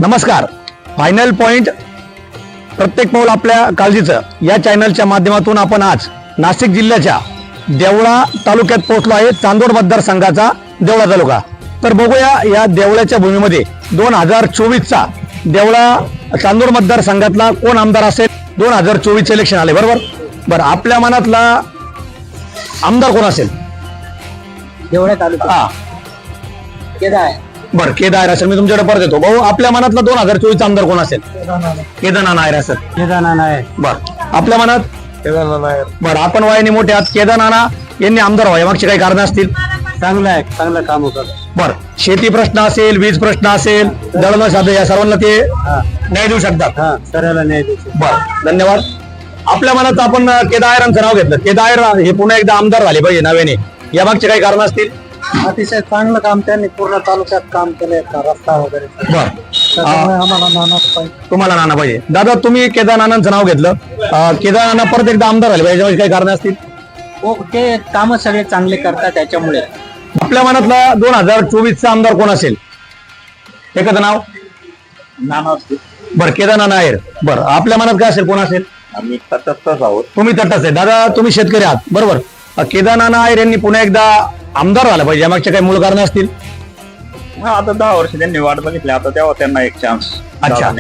नमस्कार. Final point प्रत्येक पाऊल आपल्या काळजीचं या चॅनलच्या माध्यमातून आपण आज नाशिक जिल्ह्याच्या देवळा तालुक्यात पोहोचलो आहे. चांदोड मतदारसंघाचा देवळा तालुका. तर बघूया या देवळ्याच्या भूमीमध्ये 2024चा देवळा चांदोड मतदारसंघातला कोण आमदार असेल. 2024 इलेक्शन आले बरोबर. बरं आपल्या मनातला आमदार कोण असेल देवळा तालुका केदार बरं केदार असेल. मी तुमच्याकडे परत येतो. भाऊ आपल्या मनातला 2024 आमदार कोण असेल. केदारनाथ नायर असेल. केदारनाथ आहे. बरं आपल्या मनात केदारनाथ आहे. बरं आपण वयाने मोठे आहात. केदारनाथ यांनी आमदार व्हावे मागची काही कारण असतील. चांगलं आहे, चांगलं काम होतं. बरं शेती प्रश्न असेल, वीज प्रश्न असेल, दळण साधे या सर्वांना ते न्याय देऊ शकतात. हा सर्वांना न्याय देतो. बरं धन्यवाद. आपल्या मनात आपण केदारांचं नाव घेतलं. केदार हे पुन्हा एकदा आमदार झाले पाहिजे नव्याने. या मागचे काही कारण असतील. अतिशय चांगलं काम त्यांनी पूर्ण तालुक्यात काम केलंय, रस्ता वगैरे. बरं त्याच्यामुळे आम्हाला नाना पाहिजे. तुम्हाला नाना पाहिजे. दादा तुम्ही केदारनाथांचं नाव घेतलं. केदारनाथ परत एकदा आमदार झाले पाहिजे काही कारण असतील. हो ते काम सगळे चांगले करतात त्याच्यामुळे. आपल्या मनातला 2024चा आमदार कोण असेल. एखादं नाव. नाना बरं केदारनाथ नायर. बरं आपल्या मनात काय असेल कोण असेल. आम्ही तटस्थच आहोत. तुम्ही तटस्थ आहे. दादा तुम्ही शेतकरी आहात बरोबर. केदारनाथ नायर यांनी पुन्हा एकदा आमदार झाला पाहिजे यामागचे काही मूळ कारण असतील. हा आता 10 वर्ष त्यांनी वाट बघितली, आता तेव्हा त्यांना एक चान्स. अच्छा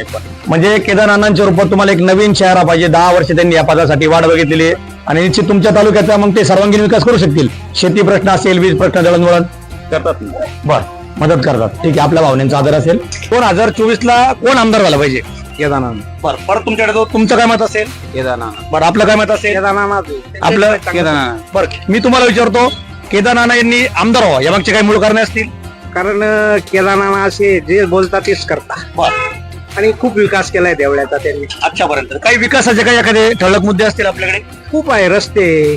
म्हणजे केदारनाथांच्या रूपात तुम्हाला एक नवीन चेहरा पाहिजे. 10 वर्ष त्यांनी या पदासाठी वाट बघितलेली आहे आणि निश्चित तुमच्या तालुक्याचा मग ते सर्वांगीण विकास करू शकतील. शेती प्रश्न असेल, वीज प्रश्न, दळणवळण करतात. बर मदत करतात. ठीक आहे आपल्या भावनेचा आदर असेल. 2024ला कोण आमदार झाला पाहिजे. केदारनाथ. बरं परत तुमच्याकडे तुमचं काय मत असेल. केदारनाथ. बरं आपलं काय मत असेल. केदारनाथ. आपलं केदारनाथ. बरं मी तुम्हाला विचारतो केदारनाथ यांनी आमदार व्हावं यामागचे काही मूळ कारणे असतील. कारण केदारनाथ असे जे बोलतात तेच करतात आणि खूप विकास केलाय देवळ्याचा त्यांनी आजच्यापर्यंत. काही विकासाचे काही एखादे ठळक मुद्दे असतील आपल्याकडे. खूप आहे. रस्ते,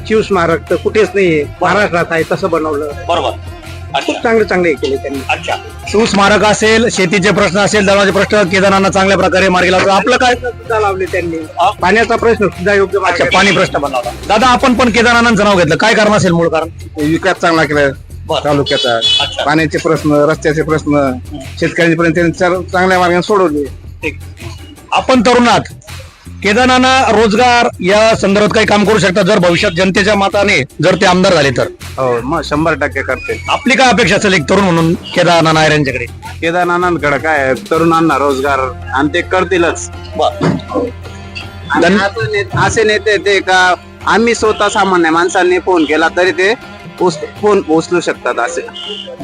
शिवस्मारक तर कुठेच नाहीये. महाराष्ट्रात आहे तसं बनवलं. बरोबर खूप चांगले केले त्यांनी. अच्छा शिवस्मारक असेल, शेतीचे प्रश्न असेल, दळणाचे प्रश्न केदारनाथ चांगल्या प्रकारे मार्गी लावतो. आपलं काय सुद्धा लावले त्यांनी. पाण्याचा प्रश्न सुद्धा योग्य अच्छा पाणी प्रश्न बनवला. दादा आपण पण केदारनाथांचं नाव घेतलं. काय कारण असेल मूळ कारण. विकास चांगला केलाय तालुक्याचा. पाण्याचे प्रश्न, रस्त्याचे प्रश्न शेतकऱ्यांपर्यंत त्यांनी चांगल्या मार्गाने सोडवले. आपण तरुण आहात. केदारनाथ रोजगार या संदर्भात काही काम करू शकतात जर भविष्यात जनतेच्या मताने जर ते आमदार झाले तर. हो मग 100% करते. आपली काय अपेक्षा असेल एक तरुण म्हणून केदारनाथ नायर यांच्याकडे. केदारनाथांकडे काय तरुणांना रोजगार आणि ते करतीलच. असे नेते ते का आम्ही स्वतः सामान्य माणसांनी फोन केला तरी ते फोन उचलू शकतात. असे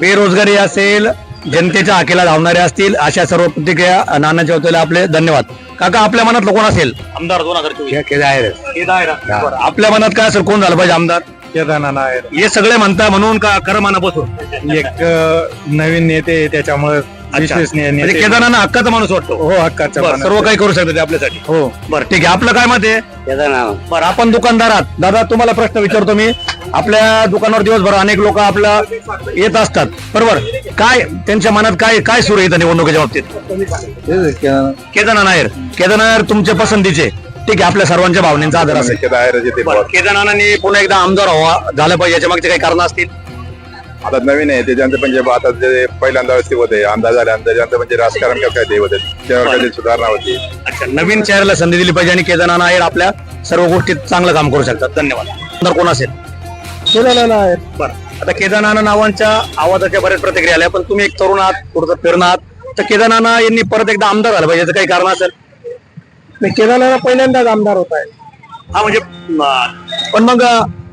बेरोजगारी असेल, जनतेच्या हाकेला धावणारे असतील, अशा सर्व प्रतिक्रिया नानाच्या होत्या. आपले धन्यवाद. काका आपल्या मनात कोण असेल आमदार 2024. केदार. आपल्या मनात काय असेल कोण झालं पाहिजे आमदार. केदारनाथ आहे. हे सगळे म्हणता म्हणून का खरं मनापासून. एक नवीन नेते त्याच्यामुळे म्हणजे केदारनाथ हक्काचा माणूस वाटतो. हो हक्काचा. सर्व काही करू शकतो ते आपल्यासाठी. हो बरं ठीक आहे. आपलं काय मत आहे. केदारनाथ. बरं आपण दुकानदार आहात. दादा तुम्हाला प्रश्न विचारतो मी. आपल्या दुकानावर दिवसभर अनेक लोक आपल्या येत असतात बरोबर. काय त्यांच्या मनात काय काय सुरू येतं निवडणुकीच्या बाबतीत. केदारनाथ नायर. केदारनाथ नायर तुमच्या पसंतीचे. ठीक आहे आपल्या सर्वांच्या भावनेचा आदर असेल. केदारनाथांनी पुन्हा एकदा आमदार व्हावा झालं पाहिजे याच्या मागचे काही कारण असतील. आता नवीन आहे त्याच्यानंतर म्हणजे आता जे पहिल्यांदा व्यवस्थित होते आमदार झाल्यानंतर त्याच्यानंतर म्हणजे राजकारण काय ते होते त्यावर काही सुधारणा होती. अच्छा नवीन चेहऱ्याला संधी दिली पाहिजे आणि केदारनाथ नायर आपल्या सर्व गोष्टीत चांगलं काम करू शकतात. धन्यवाद. आमदार कोण असेल. केदारनाथ आहे. बरं आता केदारनाथ नावांच्या आवाजाच्या बऱ्याच प्रतिक्रिया आल्या पण तुम्ही एक तरुण आहात पुढचं फिरणार तर केदारनाथ यांनी परत एकदा आमदार झालं पाहिजे काही कारण असेल. केदारनाथ पहिल्यांदाच आमदार होत आहे. हा म्हणजे पण मग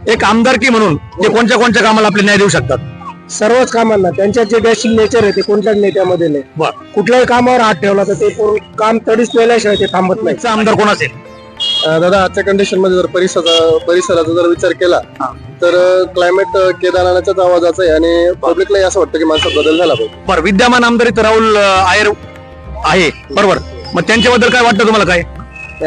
एक आमदारकी म्हणून ते कोणत्या कोणत्या कामाला आपले न्याय देऊ शकतात. सर्वच कामांना त्यांच्या जे डॅशिंग नेचर आहे ते कोणत्याच नेत्यामध्ये नाही. कुठल्याही कामावर हात ठेवला तर ते काम तडीच पेल्याशिवाय ते थांबत नाही. आमदार कोण असेल. दादा आजच्या कंडिशन मध्ये जर परिसराचा जर विचार केला तर क्लायमेट केदारनाथाच्याच आवाजाचा आहे आणि पब्लिकलाही असं वाटतं की माणसात बदल झाला पाहिजे. बरं विद्यमान आमदार तर राहुल आयर आहे बरोबर. मग त्यांच्याबद्दल काय वाटतं तुम्हाला काय.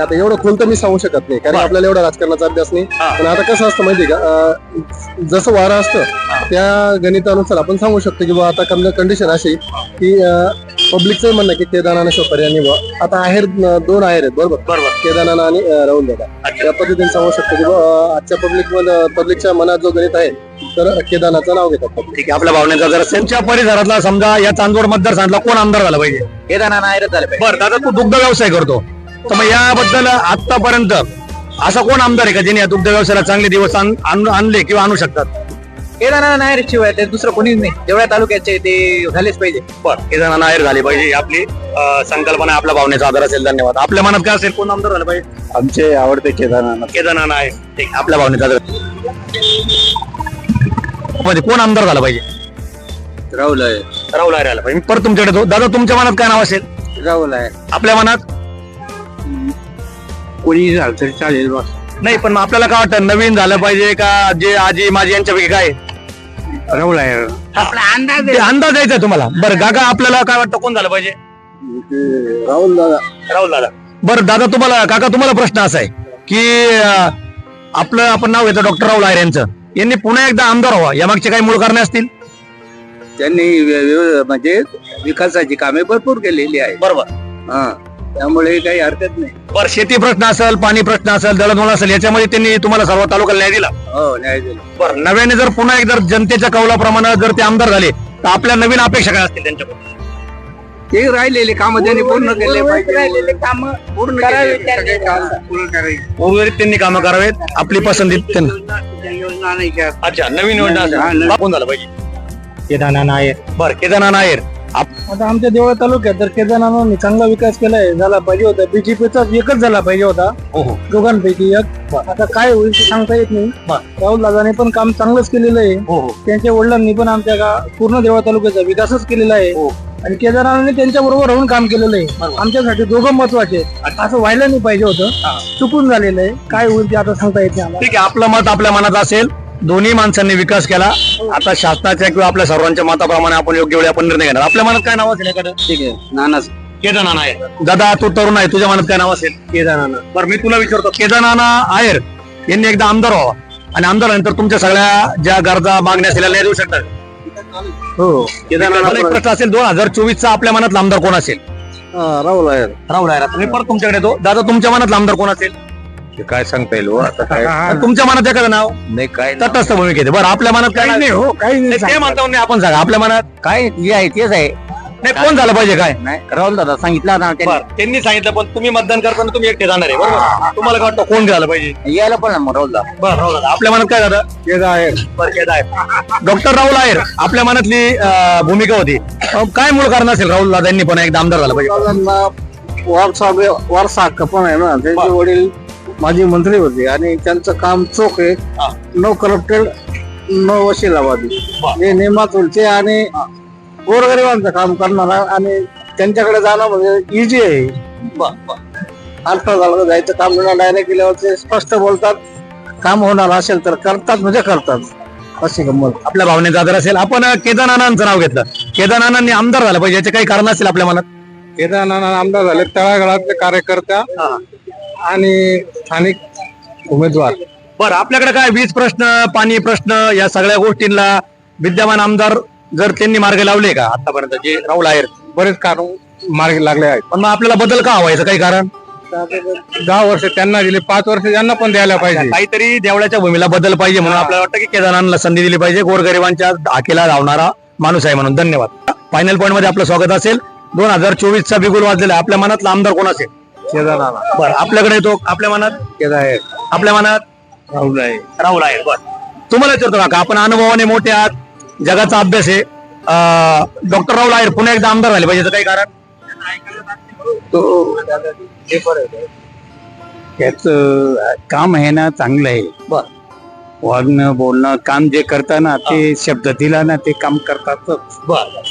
आता एवढं खोल मी सांगू शकत नाही कारण आपल्याला एवढा राजकारणाचा अभ्यास नाही. पण आता कसं असतं माहितीये का जसं वारं असतं त्या गणितानुसार आपण सांगू शकतो की आता कंडिशन अशी की पब्लिकचं म्हणणं की केदारनाथ पर्याय निवडा. आता आहेर 2 आहेर आहेत बरोबर. केदारनाथ आणि राहुल दादा. त्या पद्धतीने सांगू शकतो की आजच्या पब्लिकच्या मनात जो गणित आहे तर केदारनाथचं नाव घेतात. ठीक आहे, आपल्या भावनेचा जर त्यांच्या परिसरातला समजा या चांदवड मतदारसंघातला कोण आमदार झाला पाहिजे? केदारनाथ नायर झालं पाहिजे. बरं दादा, तू दुग्ध व्यवसाय करतो, तर मग याबद्दल आतापर्यंत असा कोण आमदार आहे का ज्यांनी या दुग्ध व्यवसायाला चांगले दिवस आणले किंवा आणू शकतात? केदारनाथ नायर शिवाय ते दुसरं कोणीच नाही. देवळा तालुक्याचे ते झालेच पाहिजे. बरं, केदारनाथ नायर झाले पाहिजे ही आपली संकल्पना, आपल्या भावनेचा आधार असेल. धन्यवाद. आपल्या मनात काय असेल, कोण आमदार झालं पाहिजे? आमचे आवडते केदारनाथ. केदारनाथ नायर. ठीक आहे, आपल्या भावनेचा आधार म्हणजे कोण आमदार झाला पाहिजे? राहुल आहे. राहुल नायर झाला पाहिजे. मी परत तुमच्याकडे येतो. दादा, तुमच्या मनात काय नाव असेल? राहुल आहे. आपल्या मनात कोणी झालं तरी चालेल बस. नाही, पण मग आपल्याला काय वाटतं, नवीन झालं पाहिजे का जे आजी माझी यांच्यापैकी काय? राहुल आहे. आपला अंदाज ते अंदाज द्यायचा आहे तुम्हाला. बरं काका, आपल्याला काय वाटतं, कोण झालं पाहिजे? राहुल दादा. राहुल दादा. बरं दादा, तुम्हाला काका तुम्हाला प्रश्न असा आहे की आपलं आपण नाव घेतो डॉक्टर राहुल नायर यांचं, यांनी पुन्हा एकदा आमदार व्हावा यामागचे काही मूळ कारणे असतील? त्यांनी म्हणजे विकासाची कामे भरपूर केलेली आहे. बरोबर. त्यामुळे काही हरकत नाही. बरं, शेती प्रश्न असेल, पाणी प्रश्न असेल, दळणवळण असेल, याच्यामध्ये त्यांनी तुम्हाला सर्व तालुक्याला न्याय दिला. हो, न्याय दिला. बरं, नव्याने जर पुन्हा एकदा जनतेच्या कौलाप्रमाणे जर ते आमदार झाले तर आपल्या नवीन अपेक्षा काय असतील त्यांच्याकडून? ते राहिलेले काम त्यांनी पूर्ण केले पाहिजे. राहिलेले काम पूर्ण पूर्ण करायचे. उर्वरित त्यांनी कामं करावेत. आपली पसंती त्यांना. योजना नाही का? अच्छा, नवीन योजना असेल. कोण झालं पाहिजे? केदारनाथ नायर. बरं, केदारनाथ नायर. आता आमच्या देवळा तालुक्यात तर केदारनाथांनी चांगला विकास केलाय, झाला पाहिजे होता. बीजेपीचा एकच झाला पाहिजे होता, दोघांपैकी एक. आता काय होईल ते सांगता येत नाही. राहुल दादाने पण काम चांगलंच केलेलं आहे. त्यांच्या वडिलांनी पण आमच्या पूर्ण देवळा तालुक्याचा विकासच केलेला आहे. आणि केदारनाथांनी त्यांच्या बरोबर राहून काम केलेलं आहे. आमच्यासाठी दोघं महत्वाचे. असं व्हायला नाही पाहिजे होतं, चुकून झालेलं आहे. काय होईल ते आता सांगता येत नाही. ठीक आहे, आपलं मत आपल्या मनात असेल. दोन्ही माणसांनी विकास केला. आता शासनाच्या किंवा आपल्या सर्वांच्या मताप्रमाणे आपण योग्य वेळी आपण निर्णय घेणार. आपल्या मनात काय नाव असेल एखादं? ठीक आहे. नाना केदारनाथ नायर. दादा, तू तरुण आहे, तुझ्या मनात काय नाव असेल? केदारनाथ. बरं, मी तुला विचारतो, केदारनाथ नायर यांनी एकदा आमदार व्हावा आणि आमदार नंतर तुमच्या सगळ्या ज्या गरजा मागण्या असलेल्या न्याय देऊ शकतात? हो, मला एक प्रश्न असेल, 2024 चा आपल्या मनातला आमदार कोण असेल? राहुल नायर. राहुल नायर. मी परत तुमच्याकडे येतो. दादा, तुमच्या मनातला आमदार कोण असेल? काय सांगता येईल आता काय तुमच्या मनात एखादं नाव? नाही काय तटस्थ भूमिकेत. बरं, आपल्या मनात काय नाही? हो, काही नाही. ते म्हणता नाही, आपण सांगा आपल्या मनात काय जे आहे तेच आहे. नाही, कोण झालं पाहिजे काय? नाही, राहुल दादा सांगितलं ना बरं, त्यांनी सांगितलं, पण तुम्ही मतदान करताना तुम्ही एकटे जाणार आहे, बरोबर? तुम्हाला काय वाटतं, कोण झालं पाहिजे? यायला पण ना मग राहुल दादा. बरं, राहुल दादा. आपल्या मनात काय झालं? डॉक्टर राहुल नायर आपल्या मनातली भूमिका होती. काय मूळ कारण असेल राहुल दादा यांनी पण एकदा आमदार झाला पाहिजे? वारसा हक्क पण आहे ना. त्यांचे वडील माजी मंत्री होते आणि त्यांचं काम चोख आहे. नो करप्टेड, नो वशिलावादी. हे नियमातूनचे आणि गोरगरिबांचं काम करणारा आणि त्यांच्याकडे जाणं म्हणजे इझी आहे. अल्ट्रा झालं जायचं काम डायरेक्ट केल्यावर ते स्पष्ट बोलतात. काम होणार असेल तर करतात म्हणजे करतात. अशी गंमत. आपल्या भावनेचा आधार असेल. आपण केदारनाथांचं नाव घेतलं. केदारनाथांनी आमदार झालं पाहिजे याचे काही कारण असेल आपल्या मनात? केदारनाथ आमदार झाले तळागाळातले कार्यकर्ता आणि स्थानिक उमेदवार. बरं, आपल्याकडे काय वीज प्रश्न, पाणी प्रश्न, या सगळ्या गोष्टींना विद्यमान आमदार जर त्यांनी मार्ग लावले का आतापर्यंत, जे राहुल नायर? बरेच कारण मार्गी लागले आहेत. पण मग आपल्याला बदल का हवा याचं काही कारण? 10 वर्ष त्यांना दिले, 5 वर्ष त्यांना पण द्यायला पाहिजे. काहीतरी देवळाच्या भूमीला बदल पाहिजे म्हणून आपल्याला वाटतं की केदारनाथला संधी दिली पाहिजे. गोरगरिबांच्या हाकेला धावणारा माणूस आहे म्हणून. धन्यवाद. फायनल पॉईंट मध्ये आपलं स्वागत असेल. 2024 चा बिगुल वाजलेला आपल्या मनातला आमदार कोण असेल? केदारनाथ. बरं, आपल्याकडे येतो. आपल्या मनात? केदार. आपल्या मनात? राहुल आहे. राहुल नायर. बरं, तुम्हाला विचारतो काका, आपण अनुभवाने मोठे आहात, जगाचा अभ्यास आहे. डॉक्टर राहुल नायर पुन्हा एकदा आमदार झाले पाहिजे, काही कारण? त्याच काम आहे ना, चांगलं आहे. बर, वागणं बोलणं काम जे करताना ते शब्द दिला ना ते काम करतातच.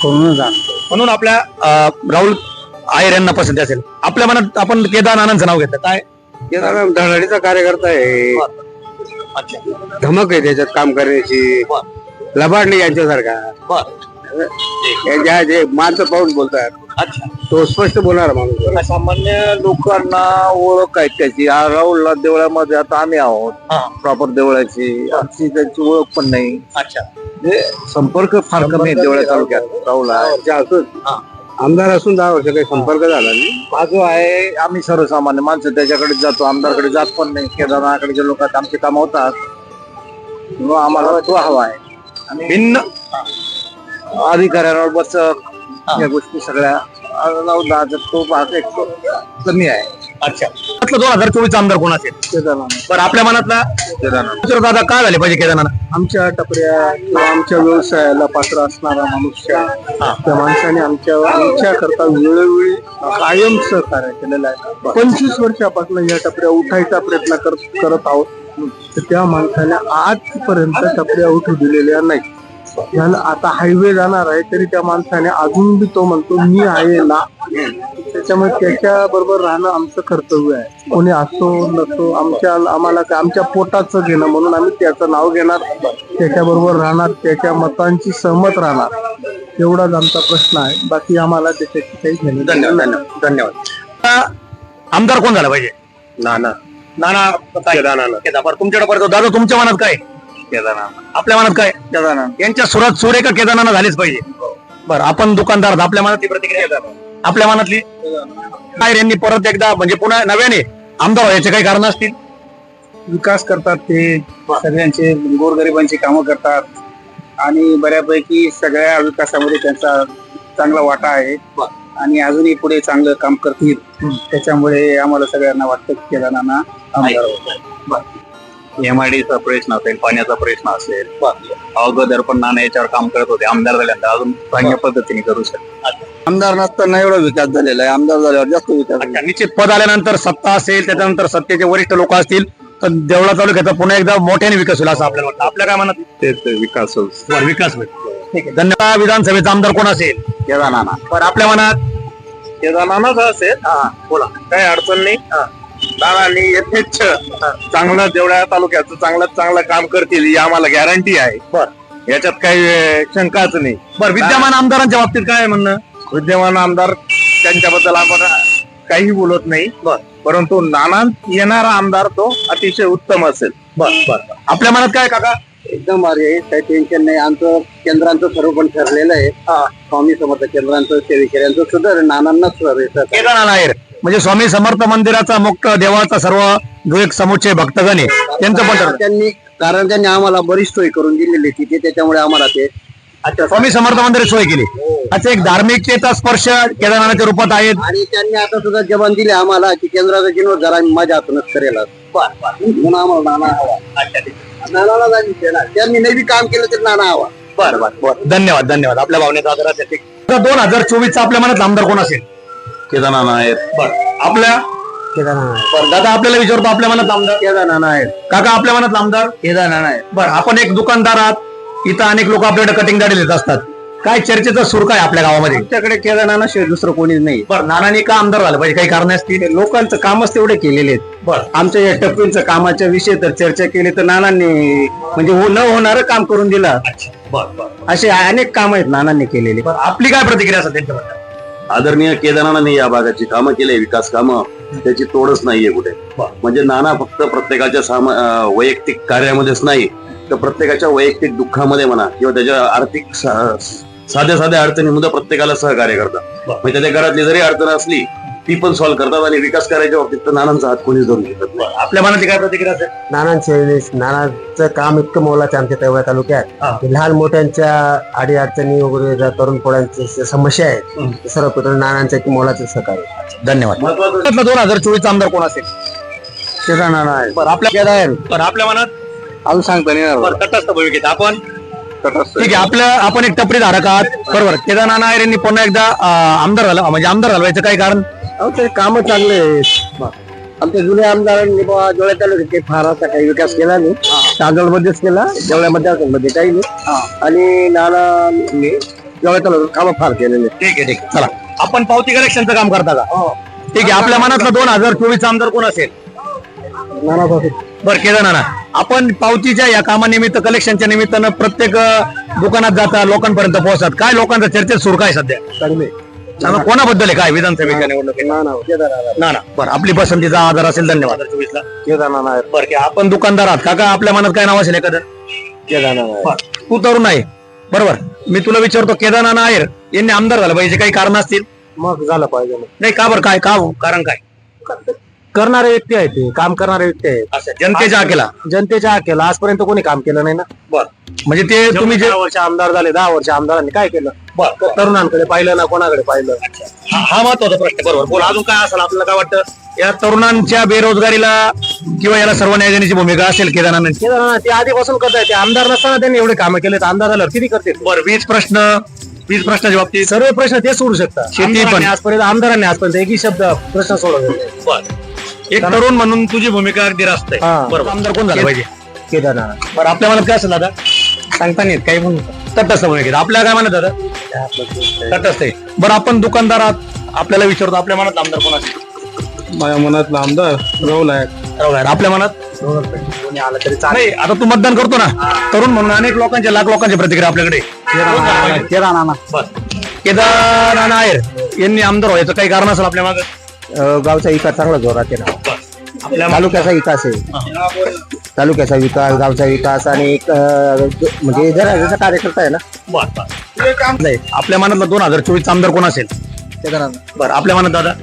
करून जाणतो म्हणून आपल्या राहुल नायर यांना पसंती असेल. आपल्या मनात आपण केदारनाथांचं नाव घेतलं. काय? केदारनाथ धडाडीचा कार्यकर्ता आहे. अच्छा, धमक आहे त्याच्यात काम करण्याची. लबाडणी यांच्यासारखा यांच्या जे माणसं पाहून बोलतात. अच्छा, तो स्पष्ट बोलणार माणूस. सामान्य लोकांना ओळख आहे त्याची. राहुलला देवळामध्ये आता आम्ही आहोत प्रॉपर देवळाची, आमची त्यांची ओळख पण नाही. अच्छा, म्हणजे संपर्क फार कमी आहे देवळा तालुक्यात. राहुल आमदार असून 10 वर्ष काही संपर्क झाला नाही. माझं आहे, आम्ही सर्वसामान्य माणसं त्याच्याकडे जातो, आमदारकडे जात पण नाही. केदारनाथकडे जे लोक आमचे काम होतात आम्हाला तो हवा आहे. भिन्न अधिकाऱ्यांवर बस या गोष्टी सगळ्या 9-10 तो भाग एक कमी आहे. अच्छा 2024 आमदार कोण असेल? केदारनाथ. बरं आपल्या मनातला तर दादा काय झाले पाहिजे केदारनाथ? आमच्या टपऱ्या किंवा आमच्या व्यवसायाला पात्र असणारा मनुष्य आहे. त्या माणसाने आमच्या करता वेळोवेळी कायम सहकार्य केलेलं आहे. 25 वर्षापासून या टपऱ्या उठायचा प्रयत्न करत आहोत. तर त्या माणसाने आजपर्यंत टपऱ्या उठू दिलेल्या नाही. झालं आता हायवे जाणार आहे तरी त्या माणसाने अजून बी तो म्हणतो मी आहे ना. त्याच्यामुळे त्याच्या बरोबर राहणं आमचं कर्तव्य आहे. कोणी असो नसो आम्हाला आमच्या पोटाचं घेणं म्हणून आम्ही त्याचं नाव घेणार, त्याच्या बरोबर राहणार, त्याच्या मतांची सहमत राहणार. एवढाच आमचा प्रश्न आहे. बाकी आम्हाला त्याच्याची काही घेणं देणं नाही. धन्यवाद. आमदार कोण झाला पाहिजे? नाना नाना केदारनाथ. तुमच्याकडे दादा तुमच्या मनात काय? केदारनाथ आपल्या मनात काय? केदारनाथ यांच्या सुरात सूर आहे का केदारनाथ झालीच पाहिजे? बरं आपण दुकानदार आहात. आपल्या मनातली प्रतिक्रिया आपल्या मनातली काय? यांनी परत एकदा म्हणजे पुन्हा नव्याने आमदार व्हायचे काही कारण असतील? विकास करतात ते सगळ्यांचे गोरगरिबांची कामं करतात आणि बऱ्यापैकी सगळ्या विकासामध्ये त्यांचा चांगला वाटा आहे आणि अजूनही पुढे चांगलं काम करतील. त्याच्यामुळे आम्हाला सगळ्यांना वाटतं की केदारनाथ आमदार होतात. MIDचा प्रश्न असेल, पाण्याचा प्रश्न असेल, अगोदर पण नाना याच्यावर काम करत होते. आमदार झाल्यानंतर अजून चांगल्या पद्धतीने करू शकतो. आमदार नसताना एवढा विकास झालेला आहे, आमदार झाल्यावर जास्त विकास. अच्छा, निश्चित पद आल्यानंतर सत्ता असेल त्याच्यानंतर सत्तेचे वरिष्ठ लोक असतील तर देवळा तालुक्याचा पुन्हा एकदा मोठ्याने विकास होईल असं आपल्याला वाटतं. आपल्या काय मनात? तेच विकास विकास होईल. ठीक आहे धन्यवाद. विधानसभेचा आमदार कोण असेल? केदारनाथ. बरं आपल्या मनात? केदारनाथ असेल. बोला. काही अडचण नाही. नानांनी यथेच्छ चांगलं देवळा तालुक्याचं चांगलं काम करतील ही आम्हाला गॅरंटी आहे. बरं याच्यात काही शंकाच नाही. बरं विद्यमान आमदारांच्या बाबतीत काय म्हणणं? विद्यमान आमदार त्यांच्याबद्दल आपण काही बोलत नाही, परंतु नाना येणारा आमदार तो अतिशय उत्तम असेल. बरं आपल्या मनात काय काका? एकदम भारी आहे, काही टेन्शन नाही. आमचं केंद्रांचं सर्व पण ठरलेलं आहे. स्वामी समर्थ केंद्रांचं सेविकेऱ्यांचं सुद्धा नानांनाच केदारनाथ नायर म्हणजे स्वामी समर्थ मंदिराचा मुख्य देवाचा सर्व जो एक समुच्चय भक्तगण आहे त्यांचं पण ठरलं. त्यांनी आम्हाला बरीच सोय करून दिलेली तिथे, त्याच्यामुळे आम्हाला ते अच्छा स्वामी समर्थ मंदिर सोय केली. अच्छा एक धार्मिकतेचा स्पर्श केदारनाथाच्या रूपात आहेत आणि त्यांनी आता सुद्धा जबान दिले आम्हाला की केंद्राचा जीर्णोद्धार आम्ही माझ्या हातूनच करेल. म्हणून आम्हाला नाना हवा. नानाला देणार. त्यांनी नवी काम केलं तर नाना हवा. बरं धन्यवाद. आपल्या भावनेचा आदर असेल. 2024 आपल्या मनात आमदार कोण असेल? केदारनाथ आहेत. बरं आपल्या केदारनाथ बरं दादा आपल्याला विचारतो आपल्या मनात आमदार? केदारनाथ आहेत. काका आपल्या मनात आमदार? केदारनाथ आहेत. बरं आपण एक दुकानदार आहात. इथं अनेक लोक आपल्याकडे कटिंग दाढी देत असतात. काय चर्चेचा सूर काय आपल्या गावामध्ये? आमच्याकडे केदारनाथ दुसरं कोणीच नाही. बरं नानांनी का आमदार झालं पाहिजे? काही कारण असतील? लोकांचं कामच तेवढे केलेले आहेत. बरं आमच्या या टप्प्यांचं कामाच्या विषयी तर चर्चा केली तर नानांनी म्हणजे न होणारं काम करून दिलं. बरं असे अनेक काम आहेत नानांनी केलेले. आपली काय प्रतिक्रिया असेल त्यांच्याबद्दल? आदरणीय केदारनाथांनी या भागाची कामं केली, विकास कामं त्याची तोडच नाहीये कुठे. म्हणजे नाना फक्त प्रत्येकाच्या वैयक्तिक कार्यामध्येच नाही तर प्रत्येकाच्या वैयक्तिक दुःखामध्ये म्हणा किंवा त्याच्या आर्थिक साध्या अडचणीमध्ये प्रत्येकाला सहकार्य करतात. म्हणजे त्याच्या घरातली जरी अडचण असली ती पण सॉल्व्ह करतात आणि विकास करायच्या बाबतीत तर नानांचा हात कोणीच धरून घेतात नाही. आपल्या मनातली काय प्रतिक्रिया असेल? नानांचं काम इतकं मोलाचं आमच्या तेवढ्या तालुक्यात लहान मोठ्यांच्या अडी अडचणी वगैरे ज्या तरुण पोरांच्या समस्या आहेत सर्व पेटून नानांचं मोलाचं सहकार्य. धन्यवाद. 2024 आमदार कोण असेल? केदारनाथ आहे. बरं आपल्या मनात अजून सांगता नाही. तटस्थ भूमिकेत आपण ठीक आहे. आपण एक टपरी धारक आहात बरोबर. केदारनाथ नायर यांनी पुन्हा एकदा आमदार झालं म्हणजे आमदार झालं काय कारण? ते काम चांगले आहेत. आमच्या जुन्या आमदारांनी जोळ्या तालुक्यात फार असा काही विकास केला नाही. तांदळमध्येच केला, जेवढ्यामध्ये काही नाही. आणि नानांनी जोळ्या तालुक्यात काम फार केलेले. ठीक आहे चला आपण पावती कलेक्शनचं काम करता का? ठीक आहे. आपल्या मनातला 2024 आमदार कोण असेल? नाना बरं केदारनाथ आपण पावतीच्या या कामानिमित्त कलेक्शनच्या निमित्तानं प्रत्येक दुकानात जाता लोकांपर्यंत पोहोचतात. काय लोकांचा चर्चेत सूर काय सध्या? चांगले. कोणाबद्दल आहे काय विधानसभेच्या निवडणुकीत? नाना. बरं आपली पसंतीचा आधार असेल. धन्यवाद. 24 ला केदारनाथ. बरं की आपण दुकानदार आहात काका आपल्या मनात काय नाव असेल एखादं? केदारनाथ. तू तरुण आहे बरोबर. मी तुला विचारतो केदारनाथ नायर यांनी आमदार झालं पाहिजे काही कारण असतील? मग झालं पाहिजे. नाही का बरं? काय का कारण काय? करणारे व्यक्ती आहेत ते, काम करणारे व्यक्ती आहेत. असं जनतेच्या हाकेला जनतेच्या केला आजपर्यंत कोणी काम केलं नाही ना. म्हणजे ते तुम्ही जे 10 वर्ष आमदार झाले, 10 वर्ष आमदारांनी काय केलं? तरुणांकडे पाहिलं ना, कोणाकडे पाहिलं? हा महत्वाचा प्रश्न. बरोबर. बोला, अजून काय असेल आपल्याला काय वाटतं या तरुणांच्या बेरोजगारीला किंवा याला सर्व न्याय देण्याची भूमिका असेल केदारनाथांची? केदारनाथ ते आधीपासून करताय, ते आमदार नसताना त्यांनी एवढे कामं केले, आमदार झाल्यावर किती करते? बरं, वीज प्रश्नाच्या बाबतीत सर्व प्रश्न ते सोडू शकतात. शेती पण. आमदारांनी आजपर्यंत एकही शब्द प्रश्न सोडवले. एक तरुण म्हणून तुझी भूमिका अगदी रास्त आहे. हा. बरोबर. आमदार कोण झालं पाहिजे? केदारनाथ बरं, आपल्या मनात काय असेल दादा? सांगता नाही येत, काही म्हणून तटस्थ भूमिका. आपल्याला काय म्हणत दादा? तटस्थ आहे. बरं, आपण दुकानदारात आपल्याला विचारतो आपल्या मनात आमदार कोण असेल? माझ्या मनातला आमदार राहुल आहे. राहुल आहे. आपल्या मनात कोणी आलं तरी नाही. आता तू मतदान करतो ना, तरुण म्हणून अनेक लोकांच्या लाख लोकांच्या प्रतिक्रिया आपल्याकडे. केदार नाना आहेर यांनी आमदार व्हायचं काही कारण असेल आपल्या मागे? गावचा विकास चांगला जोरात आहे ना. आपल्या तालुक्याचा विकास आहे, तालुक्याचा विकास, गावचा विकास आणि एक म्हणजे जरा कार्यकर्ता आहे ना. नाही. आपल्या मनातला 2024 आमदार कोण असेल? केदारनाथ. बरं, आपल्या मनात दादा?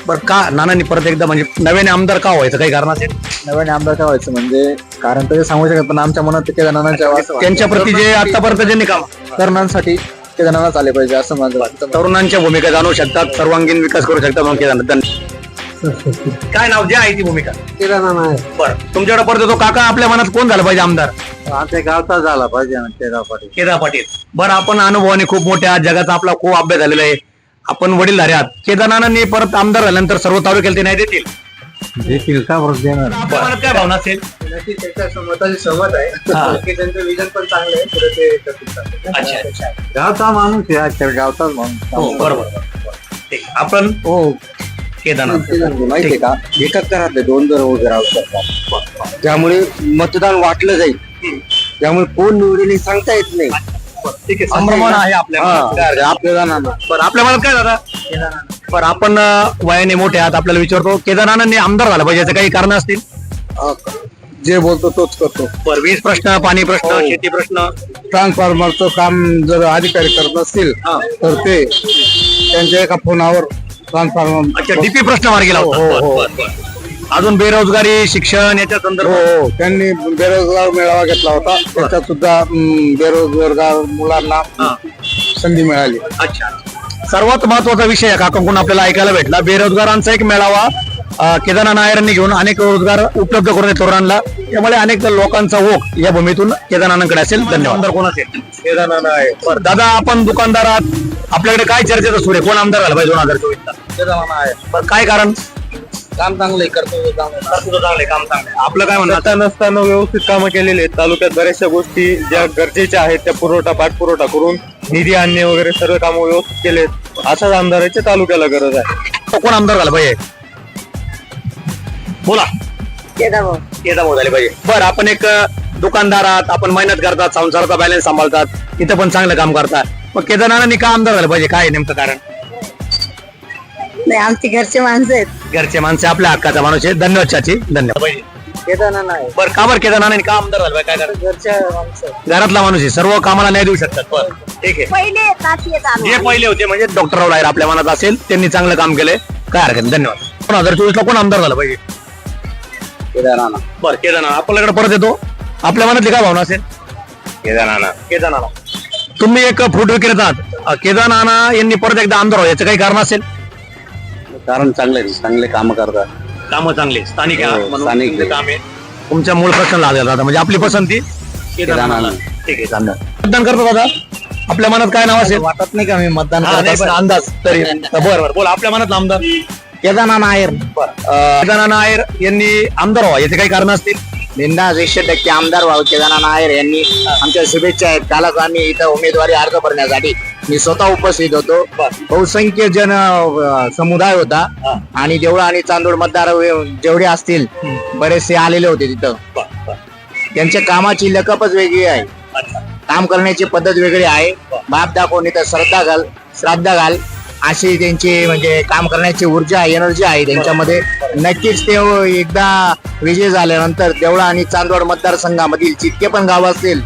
बरं, का नानांनी परत एकदा म्हणजे नव्याने आमदार का व्हायचं काही कारण असेल? नव्याने आमदार काय व्हायचं म्हणजे कारण तर सांगू शकत, पण आमच्या मनात केदारनाथांच्या त्यांच्या प्रती जे आतापर्यंत ज्यांनी काम तरुणांसाठी केदारनाथ आले पाहिजे असं माझं वाटतं. तरुणांच्या भूमिका जाणू शकतात, सर्वांगीण विकास करू शकतात म्हणून केदारनाथ. काय नाव जे आहे ती भूमिका? केदारनाथ आहे. बरं, तुमच्याकडे परत येतो. काका, आपल्या मनात कोण झालं पाहिजे आमदार? आमच्या गावचा झाला पाहिजे ना, केदार पाटील. केदार पाटील. बरं, आपण अनुभवाने खूप मोठ्या जगाचा आपला खूप अभ्यास झालेला आहे. आपण वडीलधारे आहात. केदारनाथांनी परत आमदार झाल्यानंतर सर्व तालुक्याला ते नाही देतील? देखील का बरं देणार? आपल्या मनात काय भावना असेल? मताची सहमत आहे की त्यांचं विजन पण चांगलं आहे, पुढे ते करतील. अच्छा. गावचा माणूस आहे, अक्षर गावचाच माणूस. हो, बरोबर. ठीक. आपण हो. केदारनाथ माहितीये का, एकच घरातले 2 जण उभे राहू शकतात, त्यामुळे मतदान वाटलं जाईल. त्यामुळे कोण निवडेल हे सांगता येत नाही. ठीक आहे. संभ्रमण आहे आपल्या मनात. आपल्याला बरं, आपल्या मनात काय दादा? बरं, आपण वयाने मोठे आहात, आपल्याला विचारतो केदारनाथांनी आमदार झाला पाहिजे याचं काही कारण असतील? जे बोलतो तोच करतो. बरं, वीज प्रश्न, पाणी प्रश्न, शेती प्रश्न. ट्रान्सफॉर्मरचं काम जर अधिकारी करत नसतील तर ते त्यांच्या एका फोनावर ट्रान्सफॉर्मर. अच्छा, डीपी प्रश्न मार्गी लावतात. बरं, बरं. अजून बेरोजगारी, शिक्षण याच्या संदर्भात हो, त्यांनी बेरोजगार मेळावा घेतला होता, त्याच्यात सुद्धा बेरोजगार मुलांना संधी मिळाली. अच्छा. सर्वात महत्वाचा विषय आहे काकांकडून आपल्याला ऐकायला भेटला, बेरोजगारांचा एक मेळावा केदारनाथ नायरांनी घेऊन अनेक रोजगार उपलब्ध करून तरुणांना. त्यामुळे अनेक लोकांचा ओघ या भूमीतून केदारनाथांकडे असेल. धन्यवाद. कोण असेल? केदारनाथ आहे. बरं दादा, आपण दुकानदारात आपल्याकडे काय चर्चेचा सूर आहे? कोण आमदार झाला पाहिजे 2024 ला? केदारनाथ आहे. बरं, काय कारण? काम चांगलं करतो. चांगले काम चांगले. आपलं काय म्हणणं? सत्ता नसताना व्यवस्थित कामं केलेली आहेत. तालुक्यात बऱ्याचशा गोष्टी ज्या गरजेच्या आहेत त्या पाठपुरवठा करून निधी आणणे वगैरे सर्व कामं व्यवस्थित केलेत. अशाच आमदाराची तालुक्याला गरज आहे. कोण आमदार झाला पाहिजे? बोला. केदार झाले पाहिजे. बरं, आपण एक दुकानदार आहात, आपण मेहनत करतात, संसाराचा बॅलन्स सांभाळतात, इथं पण चांगलं काम करतात. मग केदारनाथांनी का आमदार झालं पाहिजे? काय आहे नेमकं कारण? नाही, आमची घरचे माणसं आहेत. घरचे माणसे आपल्या हक्काचा माणूस आहे. धन्यवाद चाची, धन्यवाद. केदारनाथ आहे. बरं, का बरं केदारनाथांनी का आमदार झालं पाहिजे? काय कारण? घरच्या माणसं घरातला माणूस आहे, सर्व कामाला न्याय देऊ शकतात. बरं, ठीक आहे. पहिले नाती आहेत जे पहिले होते म्हणजे डॉक्टर राव लायर आपल्या मनात असेल, त्यांनी चांगलं काम केलंय, काय हरकत नाही. धन्यवाद. 2024 ला कोण आमदार झालं पाहिजे? केदारनाथ. बरं, केदारनाथ. आपल्याकडे परत येतो. आपल्या मनातली काय भावना असेल? केदारनाथ. तुम्ही एक फ्रूट विक्रेता आहात. केदारनाथ यांनी परत एकदा आमदार व्हावं याचं काही कारण असेल? कारण चांगले काम करतात. कामं चांगले, स्थानिक आहे हो, म्हणून स्थानिक तुमचे आहे. काम आहे. तुमच्या मूळ प्रश्न लागला दादा, म्हणजे आपली पसंती केदारनाथ. ठीक आहे, धन्यवाद. मतदान करतो दादा, आपल्या मनात काय नाव असेल? वाटत नाही का मी मतदान हा, करत नाही, पण असताना? अंदाज तरी. बरं, बोला. आपल्या मनात आमदार केदारनाथ नायर. केदारनाथ नायर यांनी आमदार व्हावं याचे काही कारण असतील? बिंदास 100% आमदार व्हावं केदारनाथ नायर यांनी. आमच्या शुभेच्छा आहेत. कालच आम्ही इथं उमेदवारी अर्ज भरण्यासाठी मी स्वतः उपस्थित होतो. बहुसंख्य जन समुदाय होता आणि देवळा आणि चांदोड मतदार जेवढे असतील बरेचसे आलेले होते तिथं. त्यांच्या कामाची लकपच वेगळी आहे, काम करण्याची पद्धत वेगळी आहे. बाप दाखवून इथं श्राद्ध घाल अशी त्यांची म्हणजे काम करण्याची ऊर्जा एनर्जी आहे त्यांच्यामध्ये. नक्कीच ते एकदा विजय झाल्यानंतर देवळा आणि चांदवड मतदारसंघामधील जितके पण गाव असतील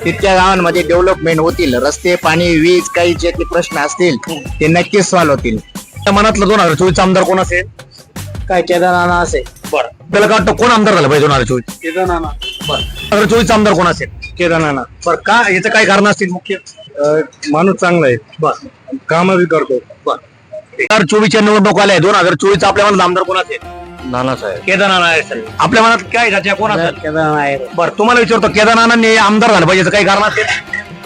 तितक्या गावांमध्ये डेव्हलपमेंट होतील. रस्ते, पाणी, वीज, काही जे प्रश्न असतील ते नक्कीच सॉल्व्ह होतील. त्या मनातलं 2024 आमदार कोण असेल? काय केदारनाथ असेल. बरं आपल्याला काय वाटतं कोण आमदार झालं पाहिजे 2024? केदारनाथ 2024 आमदार कोण असेल? केदारनाथ बरं का याचं काय कारण असतील मुख्य? माणूस चांगला आहे, काम बी करतो. 2024 निवडणूक आल्या 2024 आपल्या मनात आमदार कोण असेल? नानासाहेब केदारनाथ असेल. आपल्या मनात काय त्याच्या कोण असेल? केदारनाथ आहे. बरं तुम्हाला विचारतो केदारनाथांनी आमदार झालं पाहिजे याचं काही कारण असेल?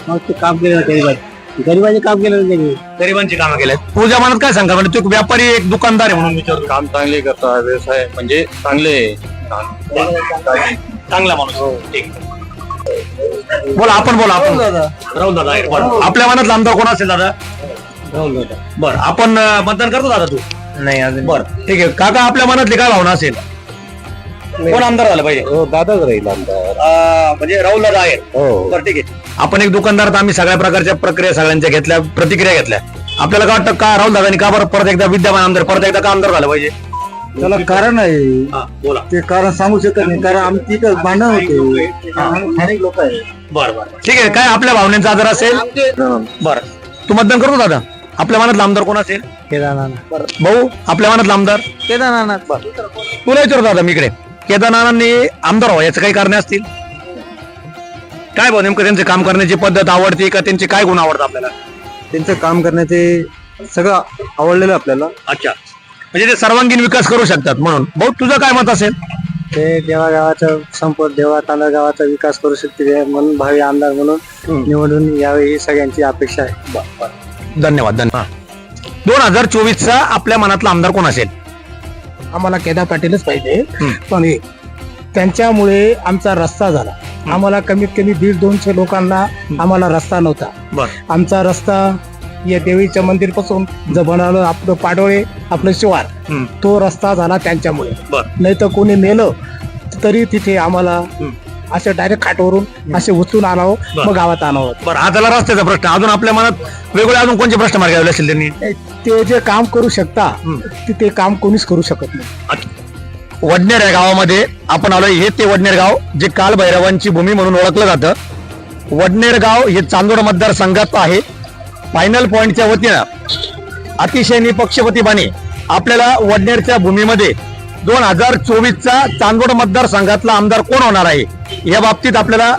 मग ते काम केलं गरिबांचे काम केलं त्यांनी. गरिबांची कामं केले. तुझ्या मनात काय सांगा म्हणजे तू व्यापारी एक दुकानदार आहे म्हणून विचारतो. काम चांगले करतो, व्यवसाय म्हणजे चांगले. चांगला माणूस. ठीक. बोला आपण राहुल दादा आहे. बरं. आपल्या मनात आमदार कोण असेल दादा? बरं आपण मतदान करतो दादा तू? नाही अजून. बरं ठीक आहे. काका आपल्या मनातली काय भावना असेल? कोण आमदार झालं पाहिजे? दादाच राहील आमदार. म्हणजे राहुल दादा आहे. हो. बरं ठीक आहे. आपण एक दुकानदार तर आम्ही सगळ्या प्रकारच्या प्रक्रिया सगळ्यांच्या घेतल्या, प्रतिक्रिया घेतल्या. आपल्याला काय वाटतं का राहुल दादांनी का बरं परत एकदा विद्यमान आमदार परत एकदा का आमदार झालं पाहिजे? त्याला कारण आहे. बोला. ते कारण सांगू शकत नाही कारण आमची इथं भांडण होते. स्थानिक लोक आहे. बरं ठीक आहे. काय आपल्या भावनेचा आदर असेल? बरं तू मतदान करतो दादा? आपल्या मनातला आमदार कोण असेल? केदारनाथ. भाऊ आपल्या मनातला आमदार? केदारनाथ. तुला विचारतो दादा मी इकडे केदारनाथांनी आमदार व्हावं याचं काही कारणे असतील? काय भाऊ नेमकं त्यांचे काम करण्याची पद्धत आवडते का त्यांचे काय गुण आवडतात आपल्याला? त्यांचं काम करण्याचे सगळं आवडलेलं आपल्याला. अच्छा म्हणजे ते सर्वांगीण विकास करू शकतात म्हणून. भाऊ तुझं काय मत असेल? ते देवागावाचा संपर्क देवा तांडगावाचा विकास करू शकते म्हणून भावी आमदार म्हणून निवडून यावे ही सगळ्यांची अपेक्षा आहे. धन्यवाद. 2024चा आपल्या मनातला आमदार कोण असेल? आम्हाला केदार पाटीलच पाहिजे पण त्यांच्यामुळे आमचा रस्ता झाला. आम्हाला कमीत कमी 150-200 लोकांना आम्हाला रस्ता नव्हता. बरं आमचा रस्ता या देवीच्या मंदिर पासून जो बनवलं आपलं पाडोळे आपलं शिवार तो रस्ता झाला त्यांच्यामुळे. बरं. नाही तर कोणी मेलं तरी तिथे आम्हाला असे डायरेक्ट खाटवरून असे उचलून आणावं मग गावात आणावं. बरं हा झाला रस्त्याचा प्रश्न. अजून आपल्या मनात वेगवेगळे अजून कोणते प्रश्न मार्गावले असेल त्यांनी? ते जे काम करू शकता ते काम कोणीच करू शकत नाही. वडनेर या गावामध्ये आपण आलोय. हे ते वडनेर गाव जे कालभैरवांची भूमी म्हणून ओळखलं जातं. वडनेर गाव हे चांदोड मतदारसंघात आहे. फायनल पॉइंटच्या वतीनं अतिशय निपक्षपातीपणे आपल्याला वडनेरच्या भूमीमध्ये 2024चा चांदोड मतदारसंघातला आमदार कोण होणार आहे या बाबतीत आपल्याला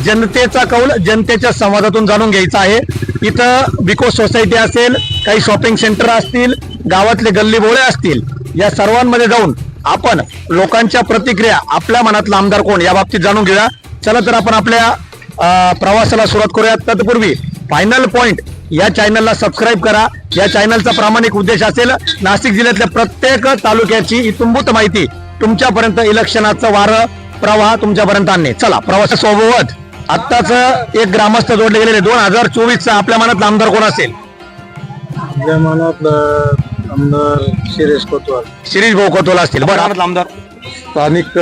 जनतेचा कौल जनतेच्या संवादातून जाणून घ्यायचा आहे. इथं बिको सोसायटी असेल, काही शॉपिंग सेंटर असतील, गावातले गल्ली बोळे असतील, या सर्वांमध्ये जाऊन आपण लोकांच्या प्रतिक्रिया आपल्या मनातला आमदार कोण या बाबतीत जाणून घेऊया. चला तर आपण आपल्या प्रवासाला सुरुवात करूया. तत्पूर्वी फायनल पॉइंट या चॅनलला सबस्क्राईब करा. या चॅनलचा प्रामाणिक उद्देश असेल नाशिक जिल्ह्यातल्या प्रत्येक तालुक्याची इत्थंभूत माहिती तुमच्यापर्यंत, इलेक्शनाचं वारं प्रवाह तुमच्यापर्यंत आणणे. चला प्रवासासोबत आत्ताच एक ग्रामस्थ जोडले गेलेले 2024चा आपल्या मनातला आमदार कोण असेल? आपल्या मनातलं आमदार शिरीष कोतवाल. शिरीष भाऊ कोतवाल असतील. बरं आमदार स्थानिक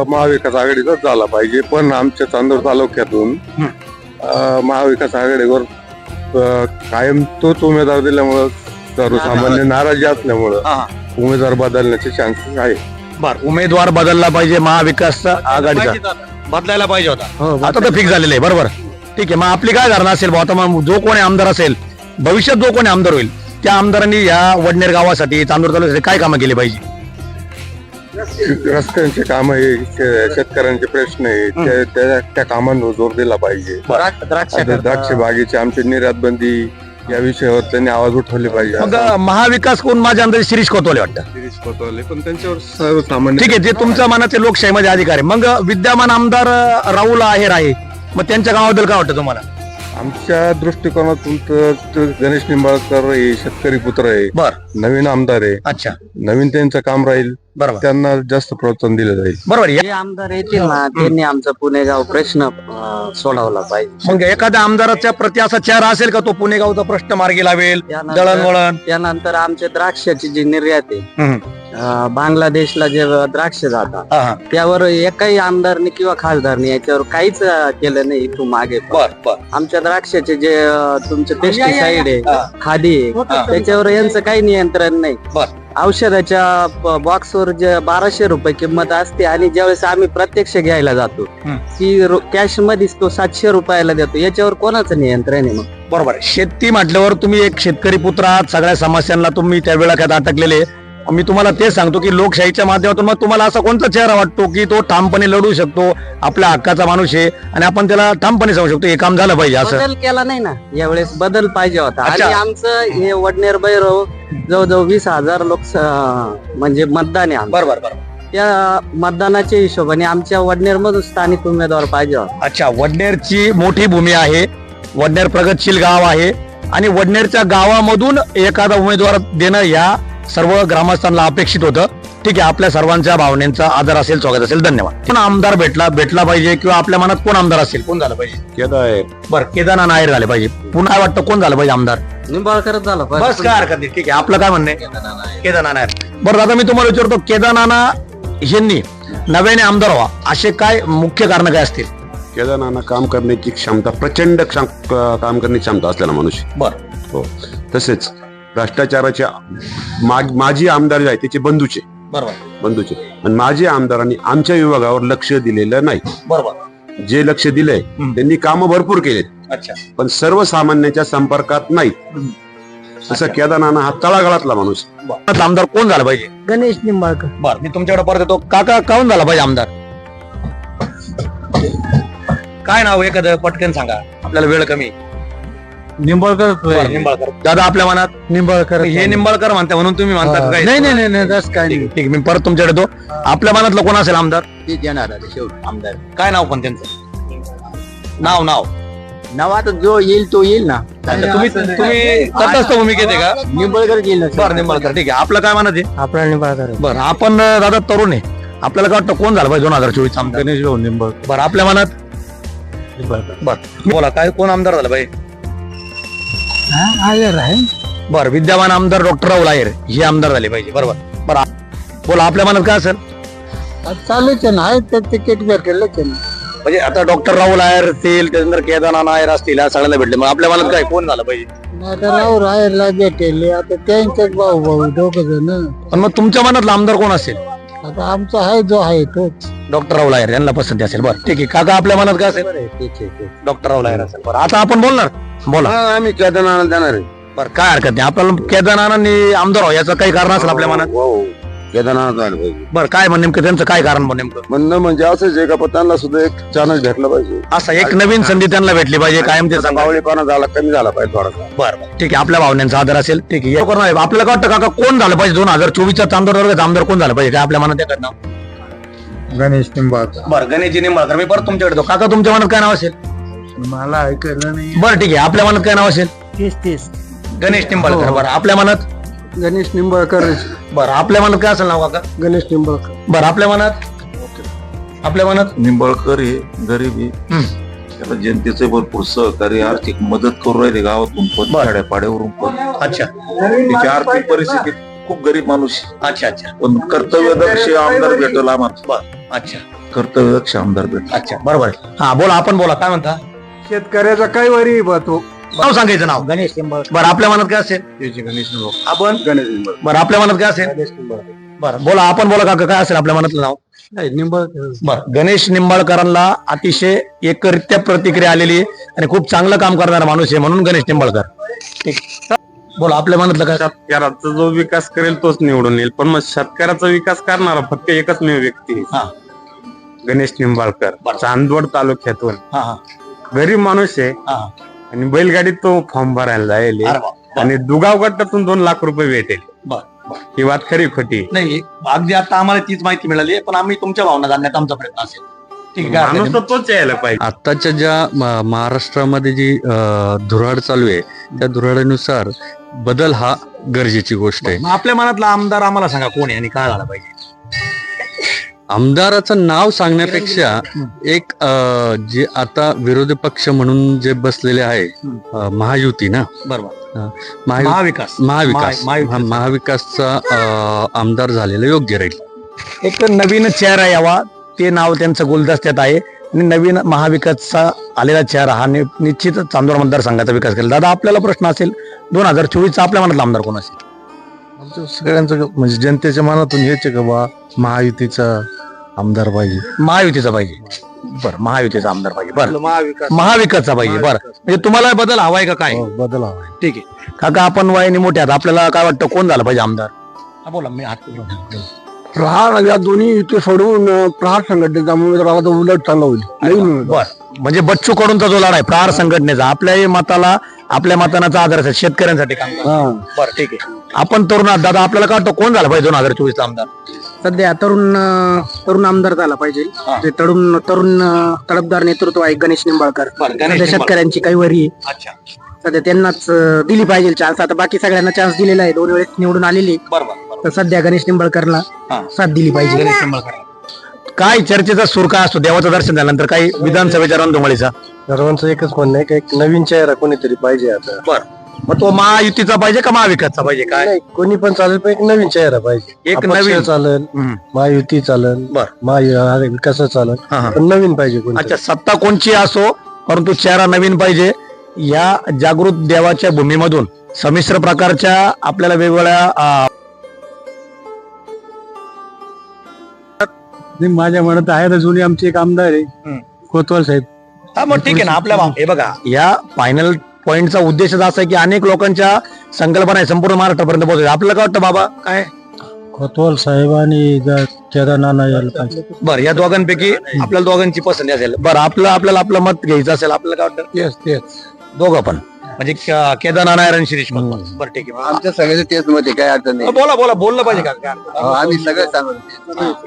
महाविकास आघाडीचाच झाला पाहिजे पण आमच्या चांदोड तालुक्यातून महाविकास आघाडीवर कायम तोच उमेदवार दिल्यामुळं सर्वसामान्य नाराजी असल्यामुळं उमेदवार बदलण्याचे चान्सेस आहे. बर उमेदवार बदलला पाहिजे महाविकास आघाडीचा बदलायला पाहिजे होता. आता तर फिक्स झालेलं आहे. बरोबर ठीक आहे. मग आपली काय धारणा असेल आता मग जो कोणी आमदार असेल भविष्यात जो कोणी आमदार होईल त्या आमदारांनी या वडनेर गावासाठी चांदोड तालुक्यासाठी काय कामं केली पाहिजे? रस्त्यांचे काम आहे, शेतकऱ्यांचे प्रश्न आहे, त्या कामांवर जोर दिला पाहिजे. द्राक्ष बागेची आमची निर्यात बंदी या विषयावर त्यांनी आवाज उठवले पाहिजे. मग महाविकास कोण माझ्या अंदाजे शिरीष कोतवाल वाटतं. शिरीष कोतवाल पण त्यांच्यावर सर्वसामान्य ठीक आहे. जे तुमच्या मनाचे लोकशाहीमध्ये अधिकार आहे. मग विद्यमान आमदार राहुल आहेर आहे मग त्यांच्या गावाबद्दल काय वाटतं तुम्हाला? आमच्या दृष्टिकोनातून तर गणेश निंबाळकर हे शेतकरी पुत्र आहे. बर नवीन आमदार आहे. अच्छा नवीन त्यांचं काम राहील. बरोबर त्यांना जास्त प्रोत्साहन दिलं जाईल. बरोबर. जे आमदार येतील ना त्यांनी आमचा पुणेगाव प्रश्न सोडवला पाहिजे. मग एखाद्या आमदाराच्या प्रति असा चेहरा असेल का तो पुणेगावचा प्रश्न मार्गी लावेल? दळणवळण त्यानंतर आमच्या द्राक्षाची जी निर्यात आहे बांगलादेशला जे द्राक्ष जातात त्यावर एकही आमदारने किंवा खासदारने याच्यावर काहीच केलं नाही. इथून मागे आमच्या द्राक्षाचे जे तुमचे पेस्टिसाइड आहे खादी आहे त्याच्यावर यांचं काही नियंत्रण नाही. औषधाच्या बॉक्सवर जे 1200 रुपये किंमत असते आणि ज्यावेळेस आम्ही प्रत्यक्ष घ्यायला जातो ती कॅश मध्येच तो 700 रुपयाला देतो. याच्यावर कोणाचं नियंत्रण आहे? मग बरोबर. शेती म्हटल्यावर तुम्ही एक शेतकरी पुत्र आहात. सगळ्या समस्यांना तुम्ही त्या वेळात अटकलेले. मी तुम्हाला तेच सांगतो की लोकशाहीच्या माध्यमातून मग तुम्हाला असा कोणता चेहरा वाटतो की तो ठामपणे लढू शकतो, आपल्या हक्काचा माणूस आहे आणि आपण त्याला ठामपणे सांगू शकतो हे काम झालं पाहिजे असं. बदल केला नाही ना यावेळेस, बदल पाहिजे होता. अच्छा. आणि आमचं हे वडनेर भैरव जवळजवळ 20,000 लोक म्हणजे मतदान आहे आमचं. बरोबर बरोबर. त्या मतदानाच्या हिशोबाने आमच्या वडनेर मधून स्थानिक उमेदवार पाहिजे होता. अच्छा, वडनेरची मोठी भूमी आहे, वडनेर प्रगतशील गाव आहे आणि वडनेरच्या गावामधून एखादा उमेदवार देणं या सर्व ग्रामस्थांना अपेक्षित होतं. ठीक आहे, आपल्या सर्वांच्या भावनेचा आदर असेल, स्वागत असेल, धन्यवाद. कोण आमदार भेटला पाहिजे किंवा आपल्या मनात कोण आमदार असेल, कोण झालं पाहिजे? बरं, केदारनाथ नायर झाले पाहिजे. पुन्हा वाटतं कोण झालं पाहिजे आमदार? निंबाळकरच झाला पाहिजे. बस काय हरकत नाही, ठीक आहे. आपलं काय म्हणणं आहे? केदारनाथ नायर. बरं दादा, मी तुम्हाला विचारतो, केदारनाथ यांनी नव्याने आमदार व्हा असे काय मुख्य कारण काय असतील? केदारनाथ काम करण्याची क्षमता, प्रचंड काम करण्याची क्षमता असलेला माणूस. बरं. हो. तसेच भ्रष्टाचाराच्या माजी आमदार जे आहे त्याचे बंधूचे आणि माजी आमदारांनी आमच्या विभागावर लक्ष दिलेलं नाही. बरोबर. जे लक्ष दिलंय त्यांनी कामं भरपूर केले, अच्छा, पण सर्वसामान्यांच्या संपर्कात नाही. तसं केदारनाथ हा तळागाळातला माणूस. आमदार कोण झालं पाहिजे? गणेश निंबाळकर. बरं, मी तुमच्याकडे परत येतो. काका, कोण झाला पाहिजे आमदार? काय नाव एखादं पटकन सांगा, आपल्याला वेळ कमी. निंबाळकर. निंबाळकर. दादा, आपल्या मनात निंबाळकर. हे निंबाळकर म्हणता म्हणून तुम्ही म्हणता काय? नाही तसं काय नाही. ठीक, मी परत तुमच्याकडे येतो. आपल्या मनातलं कोण असेल आमदार? आमदार काय नाव पण त्यांचं? नाव आता जो येईल तो येईल ना. तुम्ही तटस्थ भूमिकेत आहे का? निंबाळकर येईल ना. बरं, निंबाळकर. ठीक आहे, आपलं काय म्हणत आहे? आपला निंबाळकर. बरं, आपण दादा तरुण आहे, आपल्याला काय वाटतं कोण झालं पाहिजे 2024 आमदार? गणेश भाऊ निंबाळकर. बरं, आपल्या मनात? बरं, बोला, काय कोण आमदार झालं पाहिजे? आयर आहे. बरं, विद्यमान आमदार डॉक्टर राहुल आयर हे आमदार झाले पाहिजे. बरोबर. बरं, बोला, आपल्या मनात काय असेल? चालूच आहे ना, आहे तर तिकीट भेटलेलंच आहे ना. म्हणजे आता डॉक्टर राहुल आयर असतील, त्यानंतर केदारनाथ नायर असतील, या सगळ्यांना भेटले. मग आपल्या मनात काय कोण झालं पाहिजे? आता राहुल आयरला भेटेल, आता त्यांच्याच भाऊ दोघ जण. पण मग तुमच्या मनातला आमदार कोण असेल? आता आमचा आहे जो आहे तोच. डॉक्टर राहुल आयर यांना पसंती असेल. बरं, ठीक आहे. काका, आपल्या मनात काय असेल? डॉक्टर राहुल आयर असेल. बरं, आता आपण बोलणार. बोला. आम्ही केदारनाथ देणार आहे. बरं, काय हरकत नाही. आपल्याला केदारनाथांनी आमदार व्हावं याचं काही कारण असेल आपल्या मनात? केदारनाथ झालं पाहिजे. बरं, काय नेमकं त्यांचं काय कारण नेमकं? म्हणणं म्हणजे असंच आहे का त्यांना सुद्धा एक चान्स भेटला पाहिजे. असं एक नवीन संधी त्यांना भेटली पाहिजे, कायम ते सांगा. बावळेपणा झाला, कमी झाला पाहिजे थोडासा. बरं, ठीक आहे. आपल्या भावनांचा आदर असेल. ठीक आहे. आपल्याला काय वाटतं काका, कोण झालं पाहिजे 2024च्या आमदार कोण झालं पाहिजे? काय आपल्या मनात येतात नाव? गणेश निंबाळकर. बरं, गणेश निंबाळकर. मी परत तुमच्याकडे येतो. काका, तुमच्या मनात काय नाव असेल? मला ऐकलं नाही. बरं, ठीक आहे. आपल्या मनात काय नाव असेल? तीस. गणेश निंबाळकर. बरं, आपल्या मनात? गणेश निंबाळकर. बरं, आपल्या मनात काय असेल नाव काका? गणेश निंबाळकर. बरं, आपल्या मनात? आपल्या मनात? निंबाळकर हे गरीब आहे, त्याला जनतेचे भरपूर सहकार्य, आर्थिक मदत करू राहिले गावातून पण, खेड्यापाड्यावरून पण. अच्छा, त्याची आर्थिक परिस्थिती खूप गरीब माणूस आहे. अच्छा, अच्छा, पण कर्तव्यदक्ष आमदार भेटल आम्हाला. अच्छा, कर्तव्यदक्ष आमदार भेटल. अच्छा, बरोबर आहे. हा, बोला, आपण बोला, काय म्हणता? शेतकऱ्याचा काय वरी तो. नाव सांगायचं नाव. गणेश निंबाळकर. बरं, आपल्या मनात काय असेल? गणेश आपण? गणेश निंबाळकर. बरं, आपल्या मनात काय असेल? बरं, बोला, आपण बोला काका, काय असेल आपल्या मनातलं नाव? निंबाळकर. बरं, गणेश निंबाळकरांना अतिशय एकरित्या प्रतिक्रिया आलेली आहे आणि खूप चांगलं काम करणारा माणूस आहे, म्हणून गणेश निंबाळकर. ठीक. बोला, आपल्या मनातलं काय? शेतकऱ्याचा जो विकास करेल तोच निवडून येईल, पण मग शेतकऱ्याचा विकास करणारा फक्त एकच व्यक्ती आहे. हा. गणेश निंबाळकर, चांदवड तालुक्यातून. हा. गरीब माणूस आहे हा. आणि बैलगाडीत तो फॉर्म भरायला जाईल अरे वा. आणि दुगाव गटातून 2 लाख रुपये भेटेल. बरं, बरं. ही बात खरी खोटी? नाही, अगदी आता आम्हाला तीच माहिती मिळाली आहे, पण आम्ही तुमच्या भावना जाणण्याचा आमचा प्रयत्न असेल. ठीक आहे, काय हरकत माणूस नाही. तर तोच यायला पाहिजे. आत्ताच्या ज्या महाराष्ट्रामध्ये जी धुराड चालू आहे त्या धुराडीनुसार बदल हा गरजेची गोष्ट आहे. मग आपल्या मनातला आमदार आम्हाला सांगा कोण आहे आणि काय झाला पाहिजे? आमदाराचं नाव सांगण्यापेक्षा एक जे आता विरोधी पक्ष म्हणून जे बसलेले आहे महायुती ना, बरोबर, महाविकास महाविकासचा आमदार झालेला योग्य राहील. एक नवीन चेहरा यावा, ते नाव त्यांचं गुलदस्त्यात आहे आणि नवीन महाविकासचा आलेला चेहरा हा निश्चित चांदोर मतदारसंघाचा विकास करेल. दादा, आपल्याला प्रश्न असेल 2024चा आपल्या मनातला आमदार कोण असेल? सगळ्यांचं म्हणजे जनतेच्या मनातून हेच आहे का बा महायुतीचा आमदार पाहिजे. महायुतीचा पाहिजे. बरं, महायुतीचा आमदार पाहिजे. बरं, महाविकासचा पाहिजे. बरं, म्हणजे तुम्हाला बदल हवाय का काय? बदल हवा. ठीक आहे. काका, आपण वयाने मोठे आहात, आपल्याला काय वाटतं कोण झालं पाहिजे आमदार? बोला मी हात पकडून. प्रहार या दोन्ही युती सोडवून प्रहार संघटनेचा उमेदवार आला तर उलट चांगला होईल नवीन उमेदवार. बर म्हणजे बच्चू कडूनचा जो लढा आहे प्रहार संघटनेचा आपल्याही मताला आपल्या मतदानाचा आधार असेल शेतकऱ्यांसाठी काम करतात. बरं ठीक आहे. आपण तरुण आहात दादा, आपल्याला काय वाटतं कोण झालं पाहिजे 2024 चा आमदार? सध्या तरुण आमदार झाला पाहिजे. ते तरुण तडफदार नेतृत्व आहे गणेश निंबाळकर. सध्या शेतकऱ्यांची काही वरी आहे. अच्छा सध्या त्यांनाच दिली पाहिजे चान्स. आता बाकी सगळ्यांना चान्स दिलेला आहे, 2 वेळेस निवडून आलेली. बरोबर. तर सध्या गणेश निंबाळकरला साथ दिली पाहिजे. काय चर्चेचा सूर काय असतो देवाचं दर्शन झाल्यानंतर काही विधानसभेच्या रणधुमाळीचा? सर्वांचं एकच म्हणणं आहे की एक नवीन चेहरा कोणीतरी पाहिजे आता. बर मग तो महायुतीचा पाहिजे का महाविकासचा पाहिजे काय? नाही, कोणी पण चालेल पण एक नवीन चेहरा पाहिजे. एक अपक्ष नवीन चालेल, महायुती चालेल, बर. महाविकास चालेल, पण नवीन पाहिजे कोणी. अच्छा सत्ता कोणची असो परंतु चेहरा नवीन पाहिजे. या जागृत देवाच्या भूमीमधून संमिश्र प्रकारच्या आपल्याला वेगवेगळ्या माझ्या मनात आहे तर जुनी आमचे एक आमदार आहे कोतवाल साहेब. हा मग ठीक आहे ना. आपल्या हे बघा या फायनल पॉइंटचा उद्देश असा आहे की अनेक लोकांच्या संकल्पना आहे संपूर्ण महाराष्ट्रापर्यंत पोहोचते. आपल्याला काय वाटतं बाबा काय? कोतवाल साहेब आणि केदारनाथ यायला पाहिजे. बरं या दोघांपैकी आपल्याला दोघांची पसंती असेल. बरं आपल्याला आपलं मत घ्यायचं असेल आपल्याला काय वाटतं? तेच दोघं पण म्हणजे केदारनाथ नायर आणि शिरीष कोतवाल. बरं ठीक आहे. आमच्या सगळ्याचं तेच मत आहे, काय अडचण नाही. बोललं पाहिजे का? काय अडचण? आम्ही सगळं सांगतो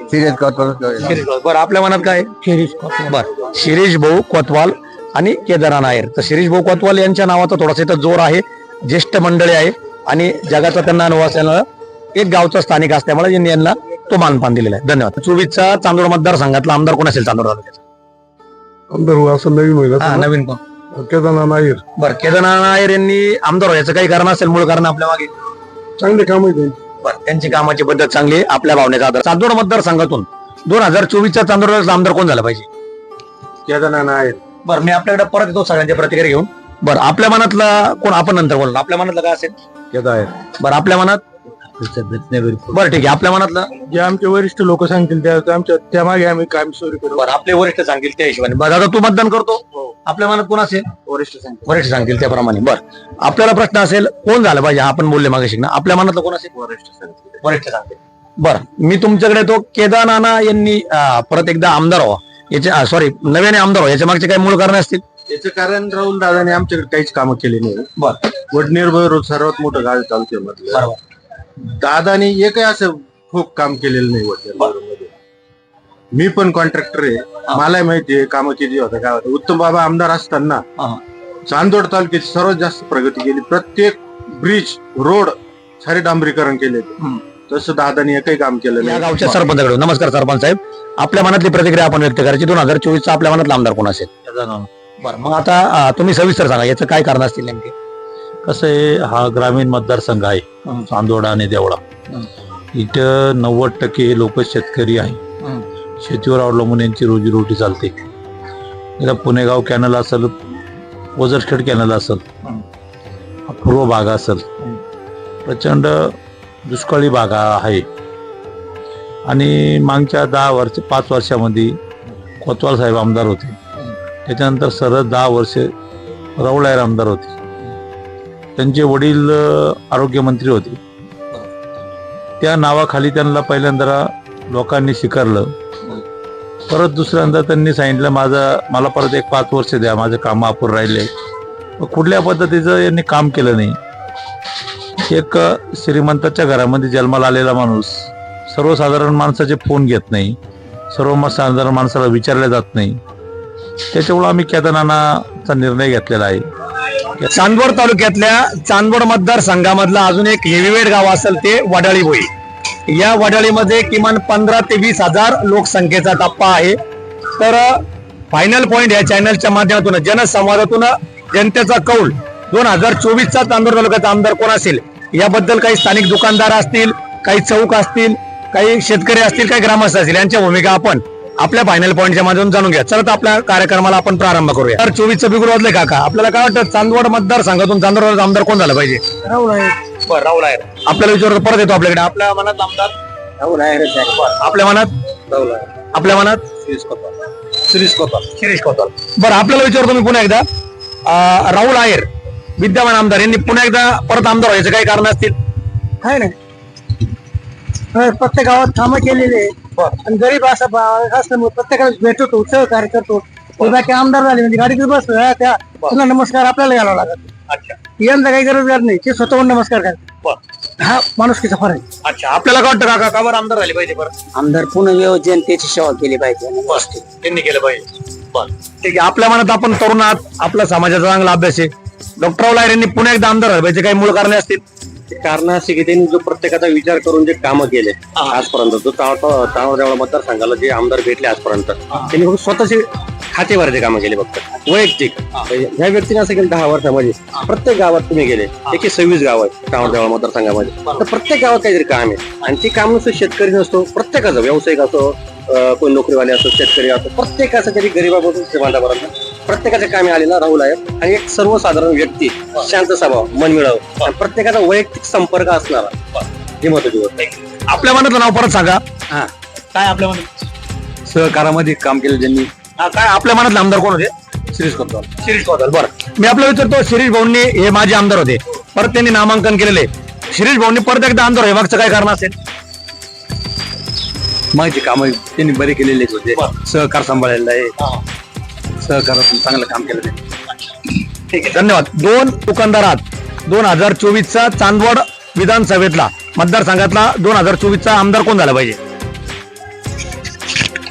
सिरियस शिरीष कोतवाल. बरं आपल्या मनात काय? बरं शिरीष भाऊ कोतवाल आणि केदारनाथ नायर. तर शिरीष भाऊ कोतवाल यांच्या नावाचा थोडासा इथं जोर आहे. ज्येष्ठ मंडळी आहे आणि जगाचा त्यांना अनुभव असल्यानं एक गावचा स्थानिक असल्यामुळे यांनी यांना तो मानपान दिलेला आहे. धन्यवाद. 24चा चांदोड मतदारसंघातला आमदार कोण असेल चांदोड तालुक्याचा? आमदार असं नवीन होईल नवीन कोण? केदारनाथ नायर बरं केदारनाथ नायर यांनी आमदार व्हायचं काही कारण असेल मूळ कारण आपल्या मागे? चांगले काम आहे. बरं त्यांची कामाची पद्धत चांगली आहे आपल्या भावनेचा आधार. चांदोड मतदारसंघातून 2024चा चांदोडचा आमदार कोण झाला पाहिजे? केदारनाथ नायर. बरं मी आपल्याकडे परत येतो सगळ्यांच्या प्रतिक्रिया घेऊन. बरं आपल्या मनातला कोण आपण नंतर बोललो. आपल्या मनातलं काय असेल? केदार. बरं आपल्या मनात बरं ठीक आहे. आपल्या मनातलं जे आमचे वरिष्ठ लोक सांगतील त्यामागे आम्ही काम सुरू करू. बरं आपले वरिष्ठ सांगतील त्या हिशोबाने. बरं दादा तू मतदान करतो? आपल्या मनात कोण असेल? वरिष्ठ सांगतील त्याप्रमाणे. बरं आपल्याला प्रश्न असेल कोण झालं पाहिजे आपण बोलले मागे शिकणं. आपल्या मनातलं कोण असेल? वरिष्ठ सांगतील. बरं मी तुमच्याकडे तो केदारनाथ यांनी परत एकदा आमदार व्हावा याचे सॉरी नव्याने आमदार व्हावा याच्या मागचे काही मूळ कारण असतील? याचं कारण राहुल दादाने आमच्याकडे काहीच कामं केली नाही. बरं वडनेर रोड सर्वात मोठं गाव तालुक्यामधलं. दादानी एकही असं खूप काम केलेलं नाही वडनेर मध्ये. मी पण कॉन्ट्रॅक्टर आहे, मला माहिती आहे कामं किती होतं काय होतं. उत्तम बाबा आमदार असताना चांदोड तालुक्याची सर्वात जास्त प्रगती केली. प्रत्येक ब्रिज रोड सारे डांबरीकरण केले. तसं दादानी एकही काम केलं या नाही. गावच्या सरपंचाकडे. नमस्कार सरपंच साहेब. आपल्या मनातली प्रतिक्रिया आपण व्यक्त करायची. 2024चा आपल्या मनातला आमदार कोण असेल? बरं मग आता तुम्ही सविस्तर सांगा याचं काय कारण असतील नेमके? कसं आहे, हा ग्रामीण मतदारसंघ आहे चांदोड आणि देवळा. इथं 90% लोक शेतकरी आहे. शेतीवर अवलंबून यांची रोजीरोटी चालते. इथं पुणेगाव कॅनल असेल, ओझरखेड कॅनल असेल, पूर्व भाग असेल, प्रचंड दुष्काळी भाग आहे. आणि मागच्या 5 वर्षामध्ये कोतवाल साहेब आमदार होते. त्याच्यानंतर सरळ 10 वर्षे राऊळायर आमदार होते. त्यांचे वडील आरोग्यमंत्री होते. त्या नावाखाली त्यांना पहिल्यांदा लोकांनी स्वीकारलं. परत दुसऱ्यांदा त्यांनी सांगितलं मला परत एक 5 वर्ष द्या, माझं काम अपूर्ण राहिले. कुठल्या पद्धतीचं यांनी काम केलं नाही. एक श्रीमंताच्या घरामध्ये जन्माला आलेला माणूस सर्वसाधारण माणसाचे फोन घेत नाही, सर्वसाधारण माणसाला विचारले जात नाही. त्याच्यामुळे आम्ही केदारनाथचा निर्णय घेतलेला आहे. चांदवड तालुक्यातल्या चांदवड मतदारसंघामधला अजून एक हेवीवेट गाव असेल ते वडाळी भोई. या वडाळीमध्ये किमान 15 ते 20 हजार लोकसंख्येचा टप्पा आहे. तर फायनल पॉइंट या चॅनलच्या माध्यमातून जनसंवादातून जनतेचा कौल 2024चा चांदवड तालुक्याचा आमदार कोण असेल याबद्दल काही स्थानिक दुकानदार असतील, काही चौक असतील, काही शेतकरी असतील, काही ग्रामस्थ असतील यांच्या भूमिका आपण आपल्या फायनल पॉईंटच्या माध्यमातून जाणून घ्या. चला तर आपल्या कार्यक्रमाला आपण प्रारंभ करूया. 2024चं बिगुल वाजले काका. आपल्याला काय वाटतं चांदवड मतदारसंघातून चांदवड आमदार कोण झालं पाहिजे? राहुल आहे. बरं राहुल आहे. आपल्याला विचारतो परत येतो आपल्याकडे. आपल्या मनात आमदार राहुल आहे. आपल्या मनात आपल्या मनात शिरीष कोतवाल. बरं आपल्याला विचारतो मी पुन्हा एकदा. राहुल आहेर विद्यमान आमदार यांनी पुन्हा एकदा परत आमदार व्हायचं काही कारण असतील? आहे ना प्रत्येक गावात कामं केलेले आहे. आणि गरीब असल्यामुळे प्रत्येकाला भेटतो सहकार्य करतो. बाकी आमदार झाले म्हणजे गाडीत बसतो त्या तुला नमस्कार आपल्याला घ्यावा लागत. यांचा काही गरजगार नाही, ते स्वतःहून नमस्कार करतात. हा माणुसकीचा फरक आहे. अच्छा, आपल्याला काय वाटतं काका, का बरं आमदार झाले पाहिजे? बरं, आमदार पुन्हा जनतेची सेवा केली पाहिजे. त्यांनी केलं पाहिजे. बरं, ठीक आहे. आपल्या मनात आपण तरुण आहात, आपला समाजाचा चांगला अभ्यास आहे. डॉक्टर लायर यांनी पुन्हा एकदा आमदार झाले पाहिजे, काही मूळ कारणे असतील? कारण असे की त्यांनी जो प्रत्येकाचा विचार करून जे कामं केले आजपर्यंत, जो तावडेवाडा मतदारसंघाला जे आमदार भेटले आजपर्यंत, त्यांनी फक्त स्वतःचे खातेवारचे कामं केले फक्त वैयक्तिक. ह्या व्यक्तीने असं केलं 10 वर्षामध्ये प्रत्येक गावात तुम्ही गेले, 26 गाव आहेत तावडेवाडा मतदारसंघामध्ये, तर प्रत्येक गावात काहीतरी काम आहे. आणि ती काम नुसतं शेतकरी नसतो, प्रत्येकाचं व्यावसायिक असो, कोणी नोकरीवाले असो, शेतकरी असो, प्रत्येकाचं तरी गरीबापासून श्रीमंतापर्यंत प्रत्येकाच्या कामी आलेला राहुल आहे. आणि एक सर्वसाधारण व्यक्ती, शांत स्वभाव, मनमिळाव, आणि प्रत्येकाचा वैयक्तिक संपर्क असणारा, ही महत्वाची गोष्ट आहे. आपल्या मनातलं नाव परत सांगा. काय आपल्या सहकारामध्ये काम केलं त्यांनी. काय आपल्या मनातले आमदार कोण होते? शिरीष कोतवाल. शिरीष कोतवाल. बरं, मी आपल्याला विचारतो, शिरीष भाऊंनी हे माझे आमदार होते, परत त्यांनी नामांकन केलेले, शिरीष भाऊंनी परत एकदा आमदार होते, मागचं काय कारण असेल? माझी कामं त्यांनी बरे केलेले होते, सहकार सांभाळलेला आहे, सहकारातून चांगलं काम केलं त्यांनी. ठीक आहे, धन्यवाद. 2 दुकानदारात 2024चा चांदवड विधानसभेतला मतदारसंघातला 2024चा आमदार कोण झाला पाहिजे?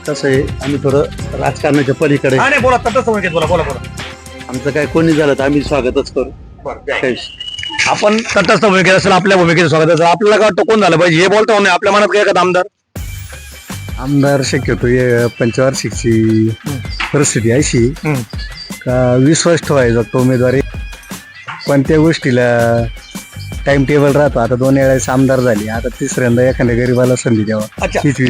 कसं आहे, आम्ही थोडं राजकारणाच्या पलीकडे, नाही बोला, तटस्थ भूमिकेत बोला. बोला आमचं काय कोणी झालं तर आम्ही स्वागतच करू. आपण तटस्थ भूमिकेत असेल, आपल्या भूमिकेचं स्वागत असेल. आपल्याला काय वाटतं कोण झालं पाहिजे हे बोलतो नाही, आपल्या मनात काय एखादा आमदार शक्यतो पंचवार्षिकची परिस्थिती अशी का विश्वास ठेवायचा तो उमेदवारी, कोणत्या गोष्टीला टाइम टेबल राहतो. आता 2 वेळेस आमदार झाले, आता तिसऱ्यांदा एखाद्या गरीबाला संधी द्यावा.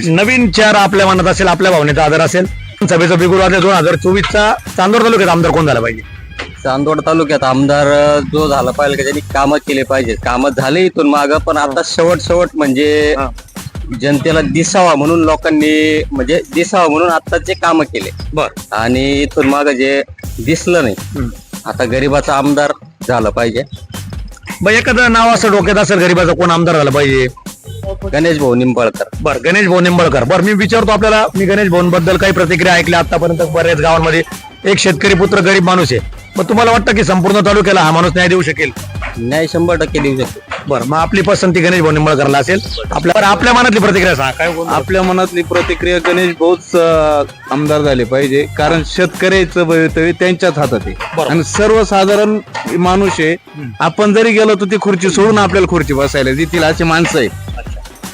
नवीन चेहरा आपल्या मनात असेल, आपल्या भावनेचा आदर असेल. सभेचं बिगुल वाजले 2024चा चांदोड तालुक्यात आमदार कोण झाला पाहिजे? चांदवड तालुक्यात आमदार जो झाला पाहिजे, त्यांनी कामं केले पाहिजे. कामं झाले इथून मागं, पण आता शेवट म्हणजे जनतेला दिसावा म्हणून लोकांनी, म्हणजे दिसावा म्हणून आताचे कामं केले. आणि इथून मागं जे दिसलं नाही, आता गरीबाचा आमदार झाला पाहिजे. एखादं नाव असं डोक्यात असेल गरीबाचा, कोण आमदार झाला पाहिजे? गणेश भाऊ निंबाळकर. बरं, गणेश भाऊ निंबाळकर. बरं, मी विचारतो आपल्याला, मी गणेश भाऊंबद्दल काही प्रतिक्रिया ऐकल्या आतापर्यंत बऱ्याच गावांमध्ये. एक शेतकरी पुत्र गरीब माणूस आहे, मग तुम्हाला वाटतं की संपूर्ण तालुक्याला हा माणूस न्याय देऊ शकेल? न्याय 100% देऊ शकतो. बरं, मग आपली पसंती गणेश भाऊ निंबाळकरला असेल. आपल्या मनातली प्रतिक्रिया सांगा. काय आपल्या मनातली प्रतिक्रिया, गणेश भाऊच आमदार झाले पाहिजे, कारण शेतकऱ्याचं भवितव्य त्यांच्याच हातात आहे. आणि सर्वसाधारण माणूस आहे, आपण जरी गेलो तर ती खुर्ची सोडून आपल्याला खुर्ची बसायला देतील अशी माणसं आहे.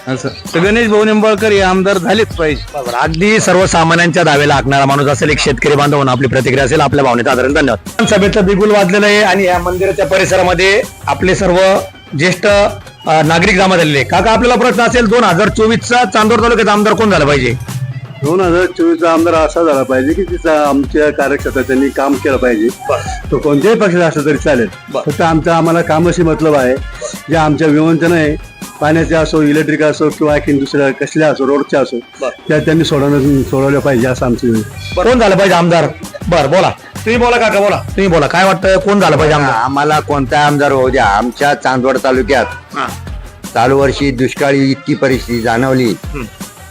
असं तर गणेश भाऊ निंबाळकर हे आमदार झालेच पाहिजे. अगदी सर्वसामान्यांच्या दावेला हाकणारा माणूस असेल, एक शेतकरी बांधव म्हणून आपली प्रतिक्रिया असेल, आपल्या भावनेचा आदर. धन्यवाद. सभेचं बिगुल वाजलेलं आहे आणि या मंदिराच्या परिसरामध्ये आपले सर्व ज्येष्ठ नागरिक जमा झालेले आहे. काका, आपल्याला प्रश्न असेल, 2024चा चांदोड तालुक्यात आमदार कोण झाला पाहिजे? 2024चा आमदार असा झाला पाहिजे की तिचा आमच्या कार्यक्षेत्रात त्यांनी काम केलं पाहिजे. तो कोणत्याही पक्षाचा असला तरी चालेल, फक्त आम्हाला कामाशी मतलब आहे. जे आमच्या विवंचन आहे, पाण्याचे असो, इलेक्ट्रिक असो, किंवा आणखी दुसऱ्या कसल्या असो, रोडच्या असो, त्या त्यांनी सोडवल्या पाहिजे असं आमचं. कोण झालं पाहिजे आमदार? बरं, बोला. तुम्ही बोला काका, बोला. तुम्ही बोला, काय वाटतं कोण झालं पाहिजे आमदार? आम्हाला कोणता आमदार होऊ द्या. आमच्या चांदवड तालुक्यात चालू वर्षी दुष्काळी इतकी परिस्थिती जाणवली,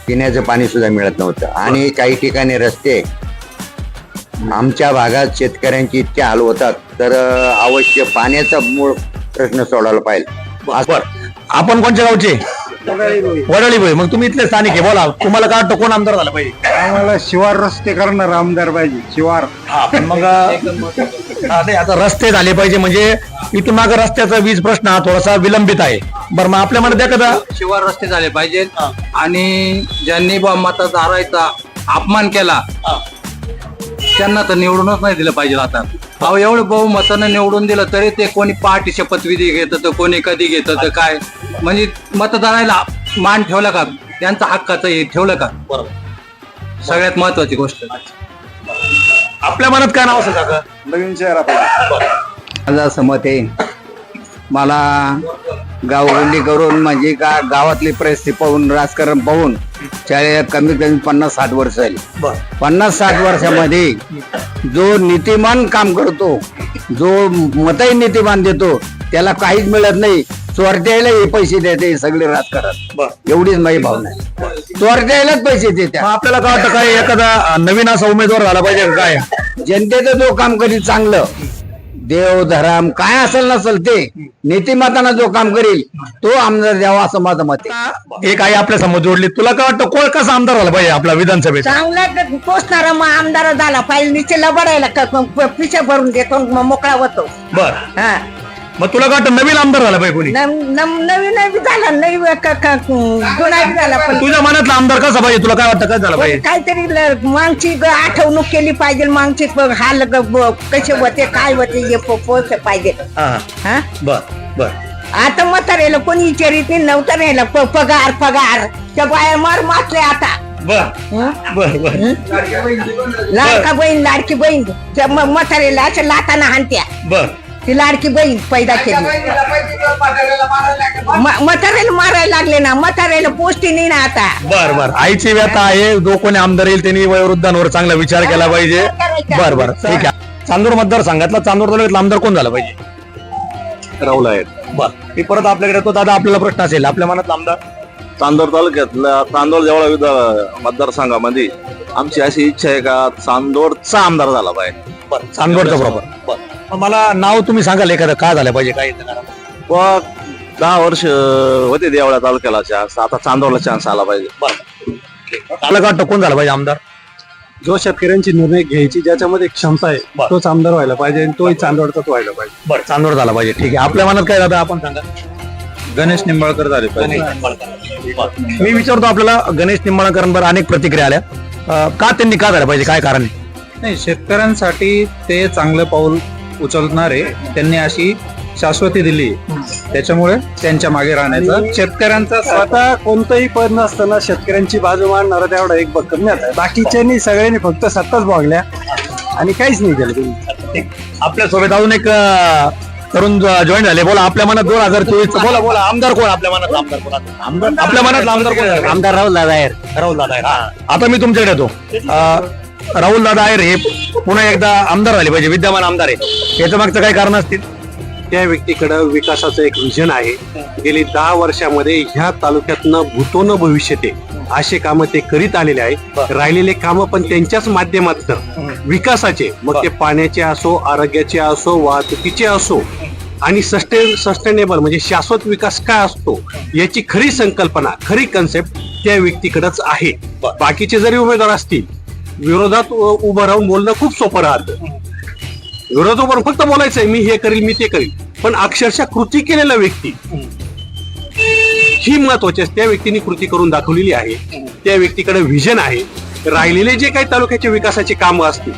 पिण्याचं पाणी सुद्धा मिळत नव्हतं. आणि काही ठिकाणी रस्ते, आमच्या भागात शेतकऱ्यांचे इतके हाल होतात, तर अवश्य पाण्याचा मूळ प्रश्न सोडवला पाहिजे. आपण कोणत्या गावचे? वडाळी भोई. मग तुम्ही इथले स्थानिक आहे, बोला. तुम्हाला काय वाटतं कोण आमदार झाला पाहिजे? आम्हाला शिवार रस्ते करणार आमदार पाहिजे. शिवार मग आता रस्ते झाले पाहिजे, म्हणजे इथून मागे रस्त्याचा वीज प्रश्न हा थोडासा विलंबित आहे. बरं, मग आपल्या मनात एखादा शिवार रस्ते झाले पाहिजेत. आणि ज्यांनी मतदाराचा अपमान केला त्यांना तर निवडूनच नाही दिलं पाहिजे. आता अहो, एवढं बहुमतानं निवडून दिलं तरी ते कोणी पार्टी शपथविधी घेतं, तर कोणी कधी घेतं, तर काय म्हणजे मतदाराला मान ठेवला का? त्यांचा हक्काचं हे ठेवलं का? सगळ्यात महत्वाची गोष्ट. आपल्या मनात काय नाव असेल काका? नवीन चेहरा पाहिजे. माझं असं मत आहे, मला गावगुंडी करून म्हणजे का गावातली परिस्थिती पाहून, राजकारण पाहून कमीत कमी 50-60 वर्ष झाली. 50-60 वर्षामध्ये जो नीतिमान काम करतो, जो मतही नीतिमान देतो, त्याला काहीच मिळत नाही. चोरट्याला हे पैसे देते सगळे राजकारण, एवढीच माझी भावना आहे. चोरट्यालाच पैसे देते. मग आपल्याला काय वाटतं, काय एखादा नवीन असा उमेदवार झाला पाहिजे का काय? जनतेचं जो काम करील चांगलं, देव धर्म काय असेल नसेल ते नीतिमत्तानं जो काम करील तो आमदार द्यावा असं माझं मत आहे. एक आई आपल्या समोर जोडली, तुला काय वाटतं कोण कसा आमदार झाला पाहिजे आपला विधानसभेत? चांगला पोचणारा मग आमदार झाला पाहिजे. निचे लबडायला पिशा भरून देतो मग मोकळा होतो. बर, हा मग तुला काय वाटतं नवीन आमदार झाला पाहिजे कोणी? नवीन बी झाला, नवीन जुना बी झाला, पण तुझ्या मनातला आमदार कसा पाहिजे? तुला काय वाटतं काय झाला पाहिजे? काहीतरी मागची आठवणूक केली पाहिजे. मागची हाल कसे होते काय होते हे पोच पाहिजे. हा बर बर. आता म्हाताऱ्याला कोणी विचारित नाही. नव्हता राहिला पगार पगार त्या बाया मार मारले आता. बर बर बर लाडका बहीण लाडकी बहीण त्या म्हाताऱ्याला अशा लाताना हाणत्या. बर. ती लाडकी बहीण पैदा केली. म्हाताऱ्याला मारायला लागले ना. म्हाताऱ्याला पोस्टी नाही ना आता. बर बर. आईची व्यथा आहे, जो कोणी आमदार येईल त्यांनी वयोवृद्धांवर चांगला विचार केला पाहिजे. बर बर ठीक आहे. चांदूर मतदारसंघातला चांदूर तालुक्यातला आमदार कोण झाला पाहिजे? राहुल आहे. बर. मी परत आपल्याकडे येतो. दादा, आपल्याला प्रश्न असेल आपल्या मनातला आमदार? चांदोर तालुक्यातल्या चांदोर देवळा मतदारसंघामध्ये आमची अशी इच्छा आहे का चांदोरचा आमदार झाला पाहिजे. बर. चांदोडचा बरोबर. बर. मग मला नाव तुम्ही सांगाल एखादं का झालं पाहिजे, काय येतं कारण? व 10 वर्ष होते देवळा तालुक्याला चान्स, आता चांदोरला चान्स आला पाहिजे. मला काय वाटतं कोण झाला पाहिजे आमदार? जो शेतकऱ्यांची निर्णय घ्यायची ज्याच्यामध्ये क्षमता आहे तोच आमदार व्हायला पाहिजे आणि तोही चांदवडचाच व्हायला पाहिजे. बरं, चांदोड झाला पाहिजे. ठीक आहे. आपल्या मनात काय दादा आपण सांगा? गणेश निंबाळकर झाले पाहिजे. मी विचारतो आपल्याला, गणेश निंबाळकरांवर अनेक प्रतिक्रिया आल्या, का त्यांनी का झालं पाहिजे, काय कारण आहे? नाही, शेतकऱ्यांसाठी ते चांगलं पाऊल उचलणारे, त्यांनी अशी शाश्वती दिली, त्याच्यामुळे त्यांच्या मागे राहण्याचा शेतकऱ्यांचा स्वतः कोणतंही पद नसताना शेतकऱ्यांची बाजू मांडणारा तेवढा एक बक्कमण्यात आहे. बाकीच्यांनी सगळ्यांनी फक्त सत्ताच भोगल्या आणि काहीच नाही केलं. आपल्या सोबत अजून एक तरुण जॉईन झाले. बोला, आपल्या मनात 2024 बोला बोला आमदार कोण? आपल्या मनात आमदार कोण? आपल्या मनात आमदार कोण? आमदार राहुल दादा आहे. राहुल दादा आहे. आता मी तुमच्याकडे येतो. राहुल दादा आहे हे पुन्हा एकदा आमदार झाले पाहिजे, विद्यमान आमदार आहे, याच्या मागचं काही कारण असतील? त्या व्यक्तीकडे विकासाचं एक विजन आहे. गेली 10 वर्षामध्ये ह्या तालुक्यातनं भूतोनं भविष्यते असे कामं ते करीत आलेले आहे. राहिलेले कामं पण त्यांच्याच माध्यमातून विकासाचे, मग ते पाण्याचे असो, आरोग्याचे असो, वाहतुकीचे असो आणि सस्टेनेबल म्हणजे शाश्वत विकास काय असतो याची खरी संकल्पना, खरी कन्सेप्ट त्या व्यक्तीकडेच आहे. बाकीचे जरी उमेदवार असतील, विरोधात उभं राहून बोलणं खूप सोपं राहतं. विरोधावर फक्त बोलायचंय मी हे करील मी ते करील, पण अक्षरशः कृती केलेला व्यक्ती ही महत्वाची असते. त्या व्यक्तीने कृती करून दाखवलेली आहे. त्या व्यक्तीकडे व्हिजन आहे. राहिलेले जे काही तालुक्याच्या विकासाचे कामं असतील,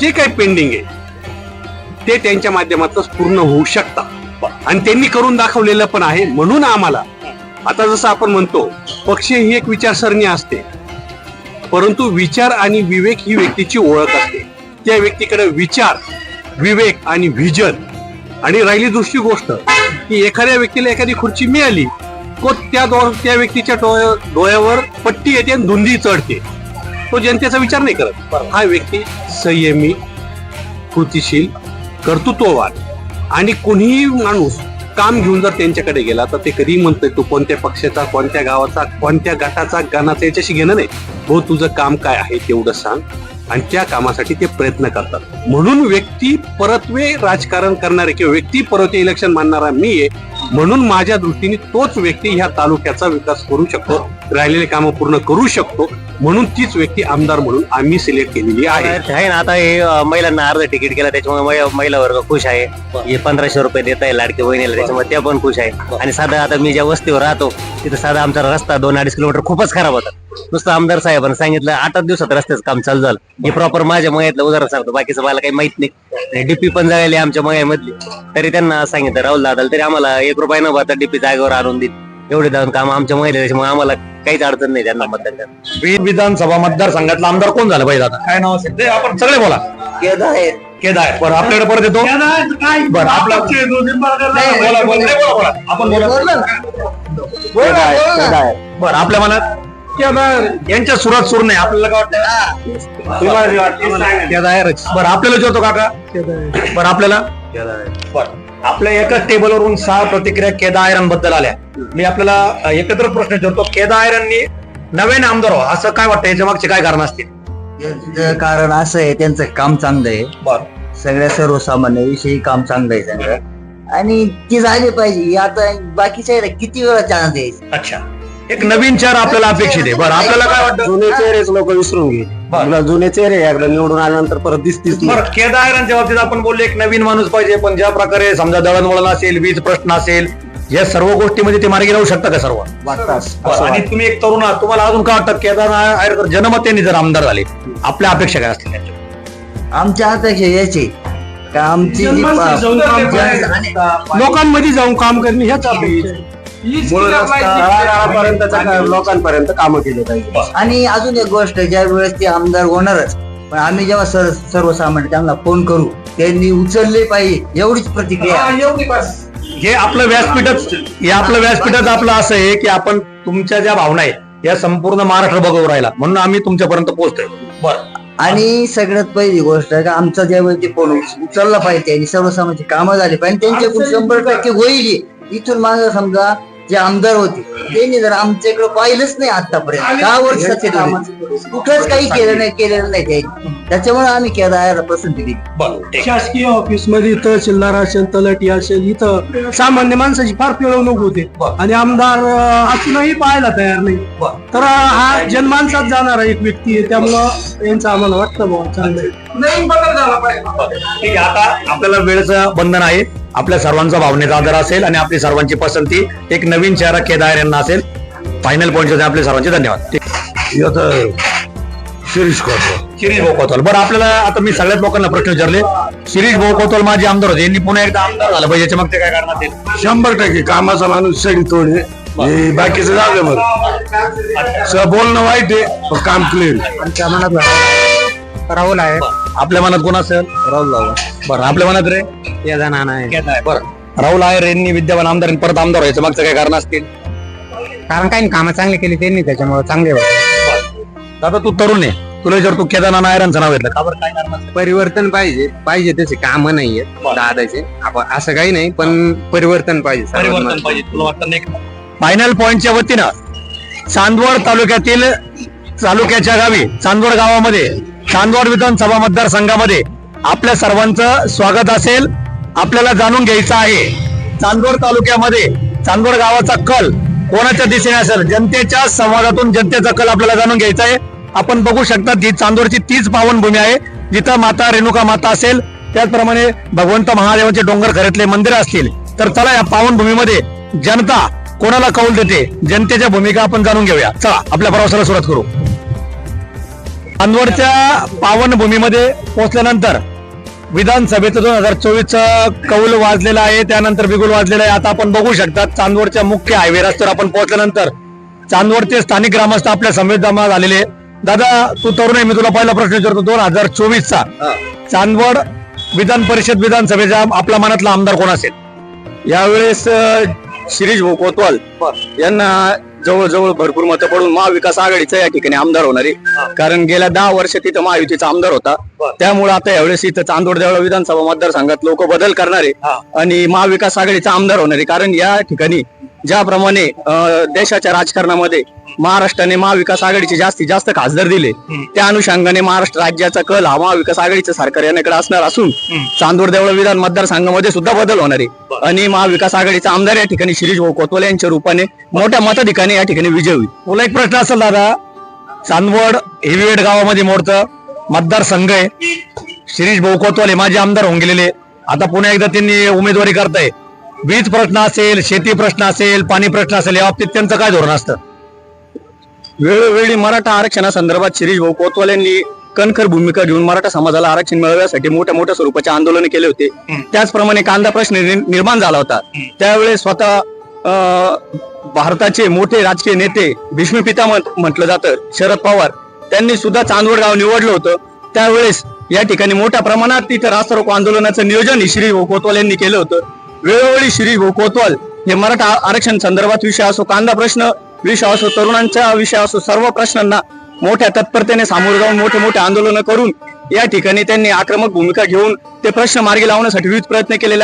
जे काही पेंडिंग आहे, ते त्यांच्या माध्यमातून पूर्ण होऊ शकतात आणि त्यांनी करून दाखवलेलं पण आहे. म्हणून आम्हाला आता जसं आपण म्हणतो पक्ष ही एक विचारसरणी असते, परंतु विचार आणि विवेक ही व्यक्तीची ओळख असते. त्या व्यक्तीकडे विचार, विवेक आणि व्हिजन. आणि राहिली दुसरी गोष्ट की एखाद्या व्यक्तीला एखादी खुर्ची मिळाली तो त्या व्यक्तीच्या डोळ्यावर पट्टी येते आणि धुंदी चढते. तो जनतेचा विचार नाही करत. हा व्यक्ती संयमी, कृतिशील, कर्तृत्ववान आणि कोणीही माणूस काम घेऊन जर त्यांच्याकडे गेला तर ते कधी म्हणतोय तू कोणत्या पक्षाचा, कोणत्या गावाचा, कोणत्या गटाचा, गाण्याचा याच्याशी घेणं नाही. हो, तुझं काम काय आहे तेवढं सांग आणि त्या कामासाठी ते प्रयत्न करतात. म्हणून व्यक्ती परत्वे राजकारण करणारे किंवा व्यक्ती परत्वे इलेक्शन मानणारा मी आहे. म्हणून माझ्या दृष्टीने तोच व्यक्ती ह्या तालुक्याचा विकास करू शकतो, राहिलेले कामं पूर्ण करू शकतो. म्हणून तीच व्यक्ती आमदार म्हणून आम्ही सिलेक्ट केलेली आहे. ना आता हे महिलांना अर्ध तिकीट केलं, त्याच्यामुळे महिला वर्ग खुश आहे. हे 1500 रुपये देत आहे लाडके बहिणीला, त्याच्यामुळे त्या पण खुश आहे. आणि साधा आता मी ज्या वस्तीवर राहतो तिथं साधा आमचा रस्ता 2-2.5 किलोमीटर खूपच खराब होता. नुसतं आमदार साहेबांनी सांगितलं 8 दिवसात रस्त्याचं काम चालू झालं. हे प्रॉपर माझ्या मयातलं उदाहरण सांगतो, बाकीचं मला काही माहित नाही. डीपी पण जायला आमच्या मयामधली, तरी त्यांना सांगितलं राहुल दादाला तरी आम्हाला 1 रुपया न भरता डीपी जागेवर आणून देत. एवढे जाऊन काम आमच्या महिला, त्याच्यामुळे आम्हाला काहीच अडचण नाही त्यांना मतदान करण्यात. विधानसभा मतदारसंघातला आमदार कोण झाला पाहिजे? आता काय नाव असेल ते आपण सगळे बोला. केदार. बरं, आपल्याकडे परत येतो. बरं, आपला आपण बरं, आपल्या मनात यांच्या सुरात सूर नाही. आपल्याला काय वाटतं? बरं, आपल्याला जो होतो काका. बरं, आपल्याला आपल्या एकाच टेबलवरून 6 प्रतिक्रिया केदारांबद्दल आल्या. मी आपल्याला एकत्र प्रश्न विचारतो, केदारांनी नवीन आमदार व्हावं असं काय वाटतं? याच्या मागचे काय कारण असतील? याचं कारण असं आहे, त्यांचं काम चांगलं आहे. सगळ्या सर्वसामान्य विषयी काम चांगलं आहे त्यांचं, आणि ती झाली पाहिजे. आता बाकीच्या किती वेळा चान्स द्यायचं. अच्छा, एक नवीन चेहरा आपल्याला अपेक्षित आहे. बरं, आपल्याला काय वाटतं? जुने चेहरेच लोक विसरून गेले. जुने चेहरे एकदा निवडून आल्यानंतर परत दिसतीच नाही. बरं, केदारांच्या बाबतीत आपण बोलले एक नवीन माणूस पाहिजे, पण ज्या प्रकारे समजा दळणवळण असेल, वीज प्रश्न असेल, या सर्व गोष्टीमध्ये ते मार्गी लावू शकता का सर्व? बरं, आणि तुम्ही एक तरुण आहात, तुम्हाला अजून काय वाटतं? केदार आयर जनमतेने जर आमदार झाले, आपल्या अपेक्षा काय असतील त्यांच्या? आमच्या अपेक्षा याची का आमची जी लोकांमध्ये जाऊन काम करणे ह्याच अपेक्षा आहे. लोकांपर्यंत कामं केली पाहिजे. आणि अजून एक गोष्ट, ज्या वेळेस ते आमदार होणारच, पण आम्ही जेव्हा सर्वसामान्य त्यांना फोन करू, त्यांनी उचलले पाहिजे, एवढीच प्रतिक्रिया. हे आपलं व्यासपीठच आपलं असं आहे की आपण तुमच्या ज्या भावना आहेत या संपूर्ण महाराष्ट्र बघू राहिला, म्हणून आम्ही तुमच्यापर्यंत पोहोचतोय. बरं, आणि सगळ्यात पहिली गोष्ट आहे का आमचा ज्यावेळी ते फोन उचलला पाहिजे आणि सर्वसामान्य कामं झाली पाहिजे, त्यांच्याकडून 100% होईल. इथून मागे समजा जे आमदार होते त्यांनी जर आमच्याकडे पाहिलंच नाही आतापर्यंत 10 वर्ष कुठंच काही केलेलं नाही त्यांनी, त्याच्यामुळे आम्ही केदारला पसंती दिली. शासकीय ऑफिस मध्ये तहसीलदार असेल, तलाठी असेल, इथं सामान्य माणसाची फार पिळवणूक होते आणि आमदार असूनही पाहायला तयार नाही. तर हा जनमानसात जाणारा एक व्यक्ती आहे, त्यामुळं यांचं आम्हाला वाटतं बाबा चांगलं आहे. ठीक आहे. आता आपल्याला वेळेचं बंधन आहे, आपल्या सर्वांचा भावनेचा आदर असेल आणि आपली सर्वांची पसंती एक नवीन चेहरा केदार यांना असेल. फायनल पॉईंट आपले सर्वांचे धन्यवाद. शिरीष भाऊ कोतवाल. बरं, आपल्याला आता मी सगळ्याच लोकांना प्रश्न विचारले. शिरीष भाऊ कोतवाल माझे आमदार होते, यांनी पुन्हा एकदा आमदार झालं पाहिजे, याच्या मग ते काय करणार? 100% कामाचा माणूस सडी तोडे, बाकीचं जाऊ दे. मग बोलणं वाईट आहे, पण काम क्लिअर. आमच्या मनात राहुल आहे. आपल्या मनात कोण असेल? राहुल बाबा. बरं, आपल्या मनात रे? केदार नाना आहे. बरं, राहुल आयर यांनी विद्यमान आमदार परत आमदार व्हायचं मागचं काय कारण असतील? कारण काही कामं चांगली केली त्यांनी, त्याच्यामुळे चांगले होते. दादा, तू तरुण आहे, तुला जर तू केदार नायरांचं नाव घेतलं, का बरं, काय कारण असेल? परिवर्तन पाहिजे त्याचे काम नाहीये दादाचे, आपण असं काही नाही, पण परिवर्तन पाहिजे. तुला वाटतं नाही? फायनल पॉइंटच्या वतीनं चांदवड तालुक्याच्या गावी चांदवड गावामध्ये चांदवड विधानसभा मतदारसंघामध्ये आपल्या सर्वांचं स्वागत असेल. आपल्याला जाणून घ्यायचं आहे चांदवड तालुक्यामध्ये चांदवड गावाचा कल कोणाच्या दिशेने असेल, जनतेच्या संवादातून जनतेचा कल आपल्याला जाणून घ्यायचा आहे. आपण बघू शकता ही चांदवडची तीच पावनभूमी आहे जिथं माता रेणुका माता असेल, त्याचप्रमाणे भगवंत महादेवांचे डोंगर खरेतले मंदिर असतील. तर चला या पावनभूमीमध्ये जनता कोणाला कौल देते, जनतेच्या भूमिका आपण जाणून घेऊया. चला आपल्या प्रवासाला सुरुवात करू. चांदवडच्या पावनभूमीमध्ये पोहोचल्यानंतर विधानसभेचं 2024 कौल वाजलेला आहे, त्यानंतर बिगुल वाजलेला आहे. आता आपण बघू शकता चांदवडच्या मुख्य हायवे रस्त्यावर आपण पोहोचल्यानंतर चांदवडचे स्थानिक ग्रामस्थ आपल्या समेत जमा झालेले. दादा, तू तरुण आहे, मी तुला पहिला प्रश्न विचारतो. 2024चा चांदवड विधान परिषद विधानसभेचा आपल्या मनातला आमदार कोण असेल? यावेळेस शिरीष भाऊ कोतवाल यांना जवळजवळ भरपूर मतं पडून महाविकास आघाडीचा या ठिकाणी आमदार होणारे, कारण गेल्या 10 वर्ष तिथं महायुतीचा आमदार होता. त्यामुळे आता यावेळेस इथं चांदवड देवळा विधानसभा मतदारसंघात लोक बदल करणारे आणि महाविकास आघाडीचा आमदार होणारे. कारण या ठिकाणी ज्याप्रमाणे देशाच्या राजकारणामध्ये महाराष्ट्राने महाविकास आघाडीचे जास्तीत जास्त खासदार दिले, त्या अनुषंगाने महाराष्ट्र राज्याचा कल हा महाविकास आघाडीचं सरकार याकडे असणार असून चांदवड देवळा विधान मतदारसंघामध्ये सुद्धा बदल होणार आहे आणि महाविकास आघाडीचा आमदार या ठिकाणी शिरीष भाऊ कोतवाल यांच्या रूपाने मोठ्या मताधिकाने या ठिकाणी विजय होईल. तुला एक प्रश्न असेल दादा, चांदवड हेवीवेट गावामध्ये मोडतं मतदारसंघ आहे, शिरीष भाऊ कोतवाल माझे आमदार होऊन गेलेले, आता पुन्हा एकदा त्यांनी उमेदवारी करताय. वीज प्रश्न असेल, शेती प्रश्न असेल, पाणी प्रश्न असेल, या बाबतीत त्यांचं काय धोरण असतं? वेळोवेळी मराठा आरक्षणासंदर्भात शिरीष भाऊ कोतवाल यांनी कणखर भूमिका घेऊन मराठा समाजाला आरक्षण मिळवण्यासाठी मोठ्या स्वरूपाचे आंदोलन केले होते. त्याचप्रमाणे कांदा प्रश्न निर्माण झाला होता. त्यावेळेस स्वतः भारताचे मोठे राजकीय नेते भीष्म पिता म्हटलं जातं शरद पवार, त्यांनी सुद्धा चांदवड गाव निवडलं होतं. त्यावेळेस या ठिकाणी मोठ्या प्रमाणात तिथं रास्ता रोको आंदोलनाचं नियोजन शिरीष भाऊ कोतवाल यांनी केलं होतं. वेळोवेळी शिरीष भाऊ कोतवाल हे मराठा आरक्षण संदर्भात विषय असो, कांदा प्रश्न विषय असो, तरुणांचा विषय असो, सर्व प्रश्नांना मोठ्या तत्परतेने सामोरे जाऊन मोठे आंदोलन करून या ठिकाणी त्यांनी आक्रमक भूमिका घेऊन ते प्रश्न मार्गी लावण्यासाठी विविध प्रयत्न केलेले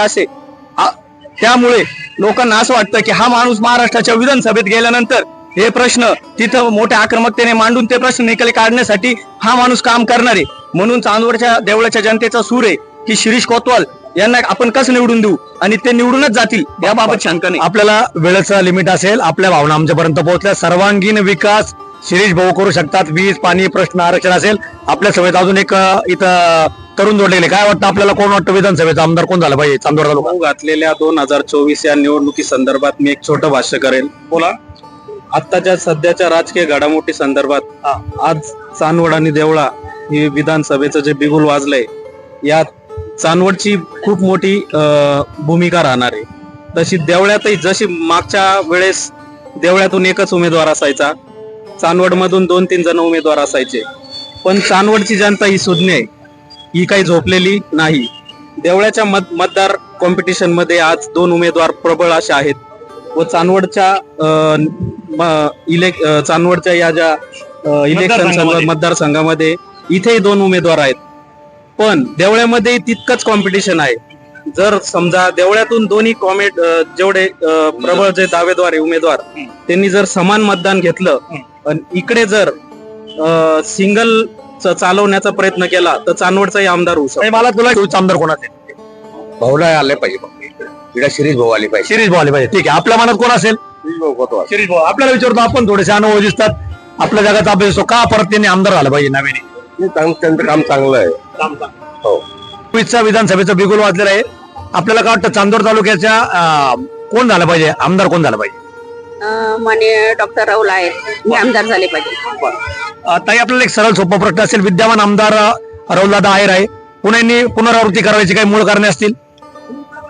त्यामुळे लोकांना असं वाटतं की हा माणूस महाराष्ट्राच्या विधानसभेत गेल्यानंतर हे प्रश्न तिथं मोठ्या आक्रमकतेने मांडून ते प्रश्न निकाली काढण्यासाठी हा माणूस काम करणार आहे. म्हणून चांदवडच्या देवळाच्या जनतेचा सूर आहे की शिरीष कोतवाल यांना आपण कसं निवडून देऊ आणि ते निवडूनच जातील याबाबत शंका नाही. आपल्याला वेळेचं लिमिट असेल, आपल्या भावना आमच्यापर्यंत पोहोचल्या. सर्वांगीण विकास शिरीष भाऊ करू शकतात. वीज, पाणी, प्रश्न, आरक्षण असेल. आपल्या सभेत अजून एक इथं तरुण जोडलेले. काय वाटतं आपल्याला, कोण वाटतं विधानसभेचा आमदार कोण झाला पाहिजे चांदवड तालुका? घातलेल्या 2024 या निवडणुकी संदर्भात मी एक छोटं भाष्य करेल. बोला. आत्ताच्या सध्याच्या राजकीय घडामोडी संदर्भात आज चांदवड आणि देवळा ही विधानसभेचं जे बिगुल वाजलंय, यात चांदवडची खूप मोठी भूमिका राहणार आहे. तशी देवळ्यातही जशी मागच्या वेळेस देवळ्यातून एकच उमेदवार असायचा, चांदवडमधून 2-3 जण उमेदवार असायचे, पण चांदवडची जनता ही सुज्ञ आहे, ही काही झोपलेली नाही. देवळ्याच्या मतदार कॉम्पिटिशन मध्ये आज 2 उमेदवार प्रबळ असे आहेत व चांदवडच्या या ज्या इलेक्शन मतदारसंघामध्ये इथेही 2 उमेदवार आहेत. पण देवळ्यामध्ये तितकंच कॉम्पिटिशन आहे. जर समजा देवळ्यातून दोन्ही जेवढे प्रबळ जे दावेदार आहे उमेदवार, त्यांनी जर समान मतदान घेतलं आणि इकडे जर सिंगल चालवण्याचा प्रयत्न केला तर चांदवडचाही आमदार होऊ शकतो. मला तुला आमदार कोणाचे? भाऊला आले पाहिजे, शिरीष भाऊ आले पाहिजे. शिरीष भाऊ आले पाहिजे. ठीक आहे. आपल्या मनात कोण असेल? शिरीष भाऊ. आपल्याला विचारतो आपण, थोडेसे अनुभव दिसतात, आपल्या जगाचा अभ्यास असतो, का परत त्यांनी आमदार झालं पाहिजे नव्याने? त्यांचं काम चांगलं आहे. हो. विधानसभेचं बिगुल वाजलेलं आहे. आपल्याला काय वाटतं चांदवड तालुक्याच्या कोण झालं पाहिजे, आमदार कोण झालं पाहिजे? माननीय डॉक्टर राहुल आहेत, मी आमदार झाले पाहिजे. ताई, आपल्याला एक सरळ सोपा प्रश्न असेल. विद्यमान आमदार राहुलदादा आहेर आहे, पुनरावृत्ती करायची काही मूळ कारणे असतील?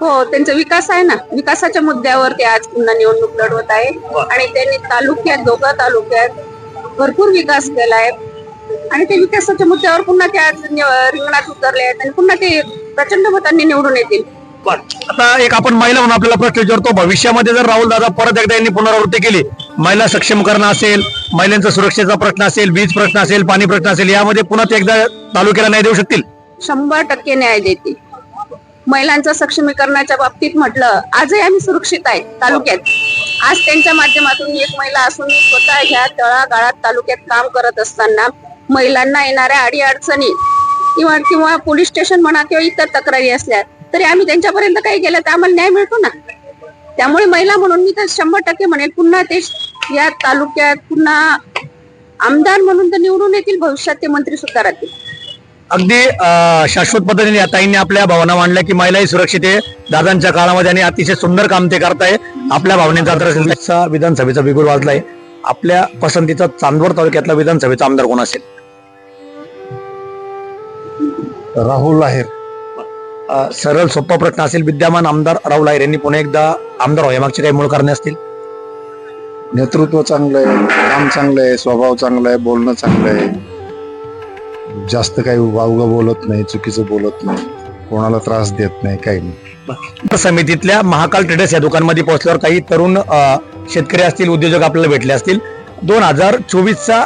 हो, त्यांचा विकास आहे ना, विकासाच्या मुद्द्यावर ते आज पुन्हा निवडणूक लढवत आहे आणि त्यांनी दोघा तालुक्यात भरपूर विकास केलाय आणि ते विकासाच्या मुद्द्यावर पुन्हा ते आज रिंगणात उतरले आहेत आणि पुन्हा ते प्रचंड मतांनी निवडून येतील. आता एक आपण महिला म्हणून आपल्याला प्रश्न विचारतो, भविष्यामध्ये जर राहुल दादा परत एकदा यांनी पुनरावृत्ती केली, महिला सक्षमीकरण असेल, महिलांचा सुरक्षेचा प्रश्न असेल, वीज प्रश्न असेल, पाणी प्रश्न असेल, यामध्ये पुन्हा ते एकदा तालुक्याला न्याय देऊ शकतील? 100% न्याय देतील. महिलांच्या सक्षमीकरणाच्या बाबतीत म्हटलं, आजही आम्ही सुरक्षित आहे तालुक्यात. आज त्यांच्या माध्यमातून एक महिला असून स्वतः ह्या तळागाळात तालुक्यात काम करत असताना महिलांना येणाऱ्या अडीअडचणी किंवा पोलीस स्टेशन म्हणा किंवा इतर तक्रारी असल्या तरी आम्ही त्यांच्यापर्यंत काही गेलं तर आम्हाला न्याय मिळतो ना. त्यामुळे महिला म्हणून मी तर 100% म्हणेल, पुन्हा ते या तालुक्यात पुन्हा आमदार म्हणून तर निवडून येतील, भविष्यात ते मंत्री सुद्धा राहतील. अगदी शाश्वत पद्धतीने या ताईंनी आपल्या भावना मांडल्या की महिलाही सुरक्षित आहे दादांच्या काळामध्ये आणि अतिशय सुंदर काम ते करताय. आपल्या भावनेचा विधानसभेचा बिगुल वाजलाय. आपल्या पसंतीचा चांदवड तालुक्यातला विधानसभेचा आमदार कोण असेल? राहुल आहेर. सरळ सोपा प्रश्न असेल. विद्यमान आमदार राहुल आहेर यांनी पुन्हा एकदा आमदार व्हावे मागचे काही मूळ कारणे असतील? नेतृत्व चांगलं आहे, काम चांगलं आहे, स्वभाव चांगला आहे, बोलणं चांगलं आहे, जास्त काही वावगं बोलत नाही, चुकीचं बोलत नाही, कोणाला त्रास देत नाही, काही नाही. समितीतल्या महाकाल ट्रेडर्स या दुकानमध्ये पोहोचल्यावर काही तरुण शेतकरी असतील, उद्योजक आपल्याला भेटले असतील. 2024चा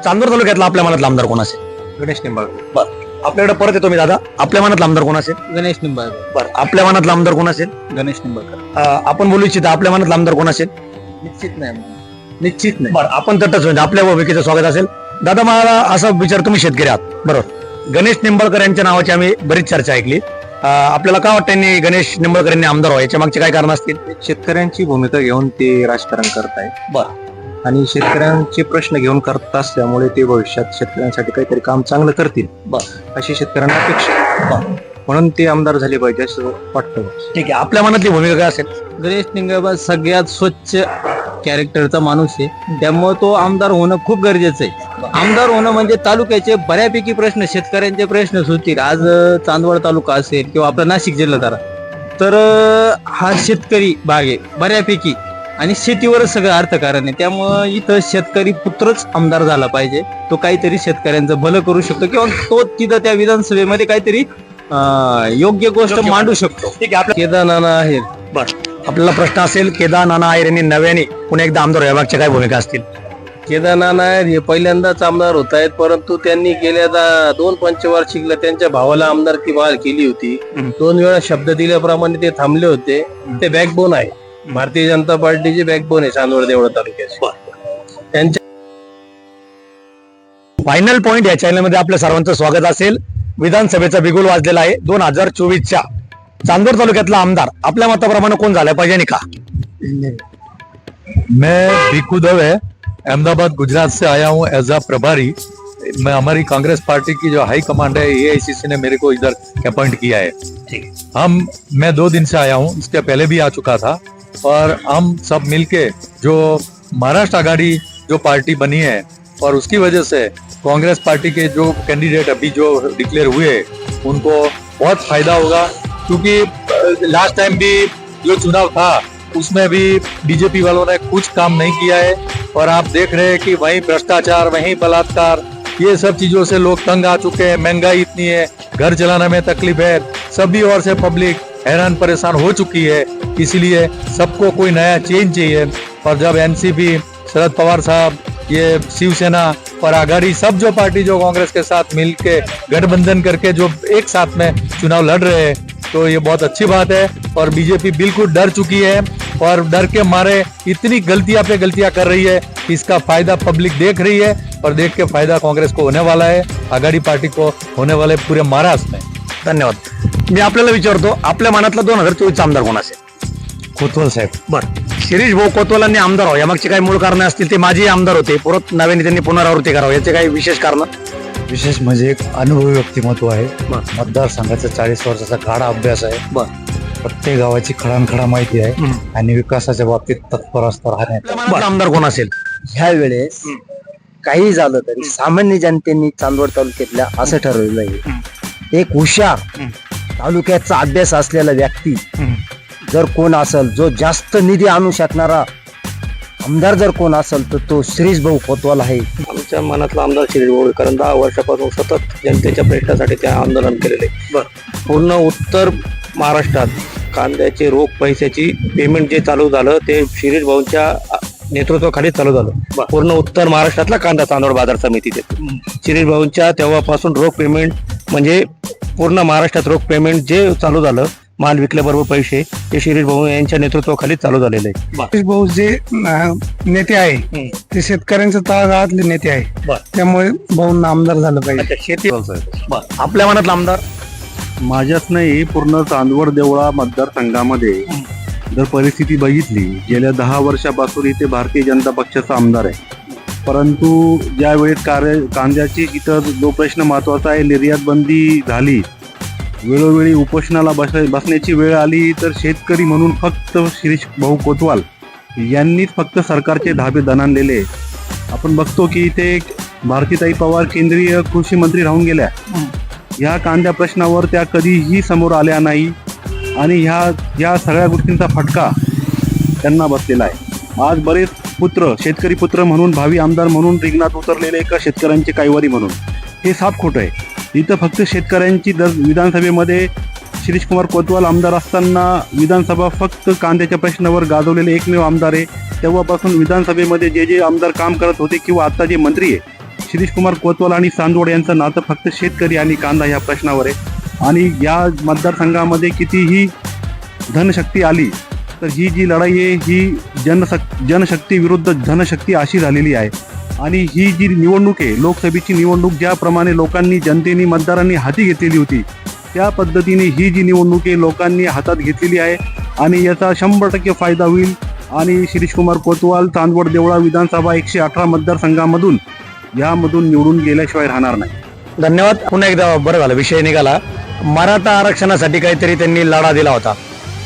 चांदवड तालुक्यातला आपल्या मनातला आमदार कोण असेल? गणेश निंबाळकर. बरं, आपल्याकडे परत येतो मी दादा. आपल्या मनातला आमदार कोण असेल? गणेश निंबाळकर. बरं, आपल्या मनातला आमदार कोण असेल? गणेश निंबाळकर. आपण बोलू इच्छिता आपल्या मनातला आमदार कोण असेल? निश्चित नाही. बरं, आपण तटच म्हणजे आपल्या भूमिकेचं स्वागत असेल. दादा, मला असं विचार, तुम्ही शेतकरी आहात बरोबर, गणेश निंबाळकर यांच्या नावाची आम्ही बरीच चर्चा ऐकली. आपल्याला काय वाटतं यांनी गणेश निंबाळकर यांनी आमदार व्हायच्या मागचे काय कारण असतील? शेतकऱ्यांची भूमिका घेऊन ते राजकारण करतायत. बरं, आणि शेतकऱ्यांचे प्रश्न घेऊन करत असल्यामुळे ते भविष्यात शेतकऱ्यांसाठी काहीतरी काम चांगलं करतील अशी शेतकऱ्यांना अपेक्षा आहे. म्हणून ते आमदार झाले पाहिजे असं वाटतं. ठीक आहे. आपल्या मनातली भूमिका काय असेल? गणेश निंबाळकर सगळ्यात स्वच्छ कॅरेक्टरचा माणूस आहे, त्यामुळे तो आमदार होणं खूप गरजेचं आहे. आमदार होणं म्हणजे तालुक्याचे बऱ्यापैकी प्रश्न, शेतकऱ्यांचे प्रश्न सुटतील. आज चांदवड तालुका असेल किंवा आपला नाशिक जिल्हा तर हा शेतकरी भाग आहे बऱ्यापैकी आणि शेतीवरच सगळं अर्थकारण आहे. त्यामुळं इथं शेतकरी पुत्रच आमदार झाला पाहिजे. तो काहीतरी शेतकऱ्यांचं भलं करू शकतो किंवा तो तिथं त्या विधानसभेमध्ये काहीतरी योग्य गोष्ट मांडू शकतो. ठीक आहे. आपल्या केदार नाना आहेर. बरं, आपल्याला प्रश्न असेल, केदार नाना आहेर यांनी नव्याने पुन्हा एकदा आमदार व्हायच्या काय भूमिका असतील? केदारनाथ नायर हे पहिल्यांदाच आमदार होत आहेत, परंतु त्यांनी गेल्या 2 पंचवार्षिकला त्यांच्या भावाला आमदारकी बहाल केली होती. 2 वेळा शब्द दिल्याप्रमाणे ते थांबले होते. ते बॅकबोन आहे, भारतीय जनता पार्टीचे बॅकबोन आहे चांदवड देवळा तालुक्याचे. त्यांच्या फायनल पॉइंट या चॅनलमध्ये आपल्या सर्वांचं स्वागत असेल. विधानसभेचा बिगुल वाजलेला आहे. 2024च्या चांदोड तालुक्यातला आमदार आपल्या मताप्रमाणे कोण झाला पाहिजे आणि का? मैं भिक्खू दवे अहमदाबाद गुजरात से आया हूँ एज अ प्रभारी. मैं हमारी कांग्रेस पार्टी की जो हाई कमांड है AICC ने मेरे को इधर अपॉइंट किया है. मैं 2 दिन से आया हूँ, इसके पहले भी आ चुका था. और हम सब मिलके जो महाराष्ट्र आघाड़ी जो पार्टी बनी है और उसकी वजह से कांग्रेस पार्टी के जो कैंडिडेट अभी जो डिक्लेयर हुए उनको बहुत फायदा होगा. क्योंकि लास्ट टाइम भी जो चुनाव था उसमें भी बीजेपी वालों ने कुछ काम नहीं किया है. और आप देख रहे हैं कि वहीं भ्रष्टाचार, वहीं बलात्कार, ये सब चीजों से लोग तंग आ चुके हैं. महंगाई इतनी है, घर चलाने में तकलीफ है, सभी ओर से पब्लिक हैरान परेशान हो चुकी है. इसलिए सबको कोई नया चेंज चाहिए. और जब एनसीपी, शरद पवार साहब, ये शिवसेना और आघाड़ी सब जो पार्टी जो कांग्रेस के साथ मिलके गठबंधन करके जो एक साथ में चुनाव लड़ रहे हैं, तो ये बहुत अच्छी बात है. और बीजेपी बिल्कुल डर चुकी है और डर के मारे इतनी गलतियां पे गलतियां कर रही है. इसका फायदा पब्लिक देख रही है और देख के फायदा कांग्रेस को होने वाला है, आघाडी पार्टी को होने वाले पूरे महाराष्ट्र में. धन्यवाद. मी आपल्याला विचारतो, आपल्या मनातला 2024चा आमदार कोण असेल? कोतवाल साहेब. बरं, शिरीष भाऊ कोतवालांनी आमदार व्हावं यामागची काही मूळ कारण असतील? ते माजी आमदार होते, परत नव्याने त्यांनी पुनरावृत्ती करावं, याचे काही विशेष कारण? विशेष म्हणजे एक अनुभवी व्यक्तिमत्व आहे. मतदारसंघाचा 40 वर्षाचा गाढा अभ्यास आहे. प्रत्येक गावाची खडानखडा माहिती आहे आणि विकासाच्या बाबतीत तत्पर असतो राहण्यात. आपल्या मनातला आमदार कोण असेल? ह्या वेळेस काही झालं तरी सामान्य जनतेने चांदवड तालुक्यातल्या असं ठरवलेलं आहे, एक हुशार तालुक्याचा अभ्यास असलेला व्यक्ती जर कोण असेल, जो जास्त निधी आणू शकणारा आमदार जर कोण असेल तर तो शिरीष भाऊ कोतवाल आहे. आमच्या मनातला आमदार शिरीष भाऊ, कारण 10 वर्षापासून सतत जनतेच्या प्रश्नासाठी ते आंदोलन केलेले. पूर्ण उत्तर महाराष्ट्रात कांद्याचे रोख पैशाची पेमेंट जे चालू झालं ते शिरीष भाऊंच्या नेतृत्वाखाली चालू झालं. पूर्ण उत्तर महाराष्ट्रातला कांदा चांदोड बाजार समितीत शिरीष भाऊंच्या तेव्हापासून रोख पेमेंट म्हणजे पूर्ण महाराष्ट्रात रोख पेमेंट जे चालू झालं, माल विकल्याबरोबर पैसे, ते शिरीष भाऊ यांच्या नेतृत्वाखाली चालू झालेले आहे. शिरीष भाऊ जे नेते आहे ते शेतकऱ्यांच्या तळागाळातले नेते आहे, त्यामुळे भाऊंना आमदार झालं पाहिजे. शेती. आपल्या मनातला आमदार? माझ्याच नाही, पूर्ण चांदवड देवळा मतदारसंघामध्ये जर परिस्थिती बघितली, गेल्या 10 वर्षापासून इथे भारतीय जनता पक्षाचा आमदार आहे. परंतु ज्या वेळेस कांद्याची इथं जो प्रश्न महत्वाचा आहे, निर्यात बंदी झाली, वेळोवेळी उपोषणाला बसण्याची वेळ आली, तर शेतकरी म्हणून फक्त शिरीष भाऊ कोतवाल यांनीच फक्त सरकारचे धाबे दणाणलेले. आपण बघतो की इथे भारतीताई पवार केंद्रीय कृषी मंत्री राहून गेल्या, ह्या कांद्या प्रश्नावर त्या कधीही समोर आल्या नाही आणि ह्या सगळ्या गोष्टींचा फटका त्यांना बसलेला आहे. आज बरेच पुत्र, शेतकरी पुत्र म्हणून, भावी आमदार म्हणून रिंगणात उतरलेले का शेतकऱ्यांचे कायवारी म्हणून, हे साफ खोटं आहे. इथं फक्त शेतकऱ्यांची विधानसभेमध्ये शिरीष कुमार कोतवाल आमदार असताना विधानसभा फक्त कांद्याच्या प्रश्नावर गाजवलेले एकमेव आमदार आहे. तेव्हापासून विधानसभेमध्ये जे आमदार काम करत होते किंवा आता जे मंत्री आहे, शिरीष कुमार कोतवाल आणि चांदवड यांचं नातं फक्त शेतकरी आणि कांदा या प्रश्नावर आहे. आणि या मतदारसंघामध्ये कितीही धनशक्ती आली तर ही जी लढाई आहे ही जनशक्ती विरुद्ध धनशक्ती अशी झालेली आहे. आणि ही जी निवडणूक आहे, लोकसभेची निवडणूक, ज्याप्रमाणे लोकांनी, जनतेने, मतदारांनी हाती घेतलेली होती, त्या पद्धतीने ही जी निवडणूक आहे लोकांनी हातात घेतलेली आहे आणि याचा 100% फायदा होईल. आणि शिरीष कुमार कोतवाल चांदवड देवळा विधानसभा 118 मतदारसंघामधून यामधून निवडून गेल्याशिवाय राहणार नाही. धन्यवाद. पुन्हा एकदा बरं झालं विषय निघाला. मराठा आरक्षणासाठी काहीतरी त्यांनी लढा दिला होता.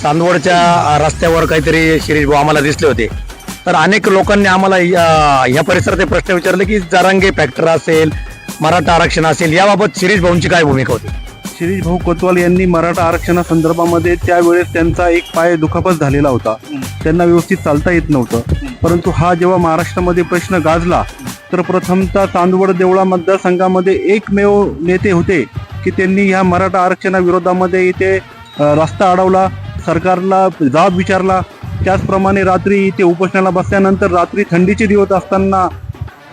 चांदवडच्या रस्त्यावर काहीतरी शिरीष भाऊ आम्हाला दिसले होते. तर अनेक लोकांनी आम्हाला या परिसरात प्रश्न विचारले की जरांगे फॅक्टर असेल, मराठा आरक्षण असेल, याबाबत शिरीष भाऊंची काय भूमिका होती? शिरीष भाऊ कोतवाल यांनी मराठा आरक्षणासंदर्भामध्ये त्यावेळेस त्यांचा एक पाय दुखापत झालेला होता, त्यांना व्यवस्थित चालता येत नव्हतं. परंतु हा जेव्हा महाराष्ट्रामध्ये प्रश्न गाजला तर प्रथमतः चांदवड देवळा मतदारसंघामध्ये एकमेव नेते होते की त्यांनी ह्या मराठा आरक्षणाविरोधामध्ये इथे रस्ता अडवला, सरकारला जाब विचारला. त्याचप्रमाणे रात्री इथे उपोषणाला बसल्यानंतर रात्री थंडीचे दिवस असताना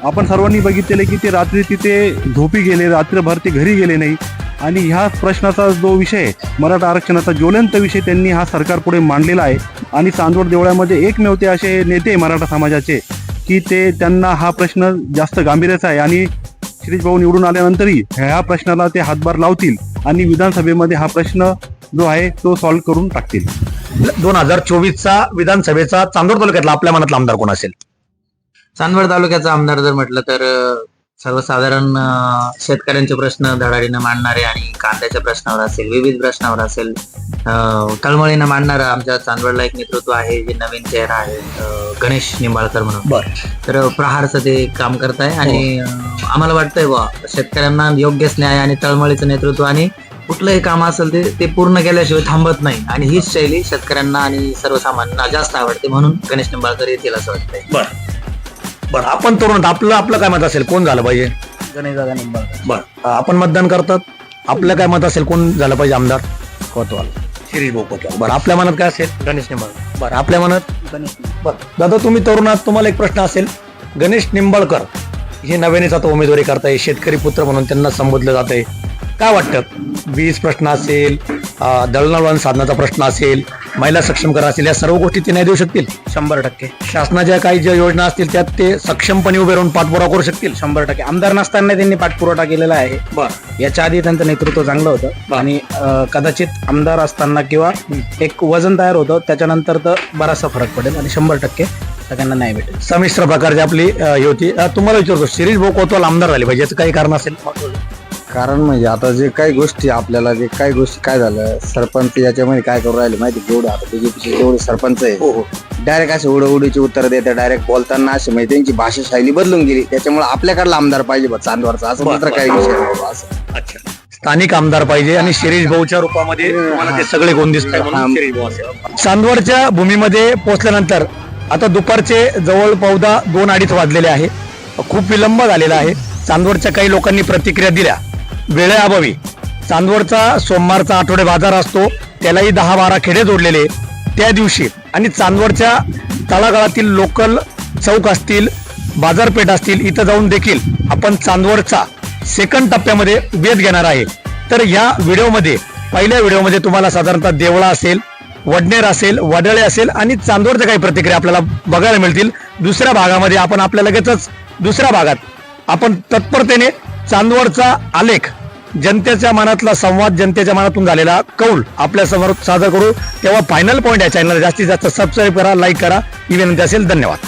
आपण सर्वांनी बघितलेलं आहे की ते रात्री तिथे झोपी गेले, रात्रभर ते घरी गेले नाही आणि ह्या प्रश्नाचा जो विषय आहे, मराठा आरक्षणाचा ज्वलंत विषय त्यांनी हा सरकारपुढे मांडलेला आहे. आणि चांदवड देवळामध्ये एकमेव ते असे नेते आहे मराठा समाजाचे की त्यांना हा प्रश्न जास्त गांभीर्याचा आहे आणि शिरीष भाऊ निवडून आल्यानंतरही ह्या प्रश्नाला ते हातभार लावतील आणि विधानसभेमध्ये हा प्रश्न जो आहे तो सॉल्व्ह करून टाकतील. 2024चा विधानसभेचा चांदोड तालुक्यातला आपल्या मनातला आमदार कोण असेल? चांदवड तालुक्याचा आमदार जर म्हटलं तर सर्वसाधारण शेतकऱ्यांचे प्रश्न धडाडीनं मांडणारे आणि कांद्याच्या प्रश्नावर असेल, विविध प्रश्नावर असेल, तळमळीनं मांडणारं आमच्या चांदवडला एक नेतृत्व आहे, जे नवीन चेहरा आहे, गणेश निंबाळकर म्हणून. तर प्रहारचं ते काम करत आहे आणि आम्हाला वाटतंय बा शेतकऱ्यांना योग्यच न्याय आणि तळमळीचं नेतृत्व आणि कुठलंही काम असेल ते पूर्ण केल्याशिवाय थांबत नाही आणि हीच शैली शेतकऱ्यांना आणि सर्वसामान्यांना जास्त आवडते, म्हणून गणेश निंबाळकर येतील असं वाटतंय. बरं, आपण तरुण आपलं काय मत असेल, कोण झालं पाहिजे? गणेशदादा निंबाळकर. बरं, आपण मतदान करतात, आपलं काय मत असेल, कोण झालं पाहिजे आमदार? कोतवाल. शिरीष भाऊ कोतवाल. बरं, आपल्या मनात काय असेल? गणेश निंबाळकर. बरं, आपल्या मनात? गणेश. बरं दादा, तुम्ही तरुण आहात, तुम्हाला एक प्रश्न असेल. गणेश निंबाळकर हे नव्यानेच आता उमेदवारी करताय, शेतकरी पुत्र म्हणून त्यांना संबोधलं जात आहे. काय वाटतं, वीज प्रश्न असेल, दळणवळण साधनाचा प्रश्न असेल, महिला सक्षमीकरण असेल, या सर्व गोष्टी ते नाही देऊ शकतील? 100%. शासनाच्या काही ज्या योजना असतील त्यात ते सक्षमपणे उभे राहून पाठपुरावा करू शकतील? 100%. आमदार नसताना त्यांनी पाठपुरवठा केलेला आहे. याच्या आधी त्यांचं नेतृत्व चांगलं होतं आणि कदाचित आमदार असताना किंवा एक वजन तयार होतं, त्याच्यानंतर तर बराचसा फरक पडेल आणि 100% सगळ्यांना न्याय भेटेल. संमिश्र प्रकारची आपली हे होती. तुम्हाला विचारतो, शिरीष भाऊ कोतवाल आमदार झाले पाहिजे, याचं काही कारण असेल? कारण म्हणजे आता जे काही गोष्टी आपल्याला काय झालं, सरपंच याच्यामध्ये काय करू राहिले माहिती, जेवढे आता बीजेपीचे जेवढे सरपंच आहे डायरेक्ट असे उडीची उत्तर देतात, डायरेक्ट बोलताना असे म्हणजे त्यांची भाषा शैली बदलून गेली, त्याच्यामुळे आपल्याकडला आमदार पाहिजे चांदवडचा, असं मात्र काही विषय नाही असं. अच्छा, स्थानिक आमदार पाहिजे आणि शिरीष भाऊच्या रूपामध्ये तुम्हाला ते सगळे गुण दिसतात म्हणून शिरीष भाऊ असेल. चांदवडच्या भूमीमध्ये पोहोचल्यानंतर आता दुपारचे जवळ 2:15 वाजलेले आहे. खूप विलंब झालेला आहे. चांदवडच्या काही लोकांनी प्रतिक्रिया दिल्या. वेळेअभावी चांदवडचा सोमवारचा आठवडे बाजार असतो, त्यालाही 10-12 खेडे जोडलेले त्या दिवशी आणि चांदवडच्या तळागाळातील लोकल चौक असतील, बाजारपेठ असतील, इथं जाऊन देखील आपण चांदवडचा सेकंड टप्प्यामध्ये वेध घेणार आहे. तर या व्हिडिओमध्ये, पहिल्या व्हिडिओमध्ये तुम्हाला साधारणतः देवळा असेल, वडनेर असेल, वडळे असेल आणि चांदवडच्या काही प्रतिक्रिया आपल्याला बघायला मिळतील. दुसऱ्या भागामध्ये आपण आपल्या लगेचच दुसऱ्या भागात आपण तत्परतेने चांदवडचा आलेख, जनतेच्या मनातला संवाद, जनतेच्या मनातून झालेला कौल आपल्या समोर सादर करू. तेव्हा फायनल पॉईंट या चॅनलला जास्तीत जास्त सबस्क्राईब करा, लाईक करा ही विनंती असेल. धन्यवाद.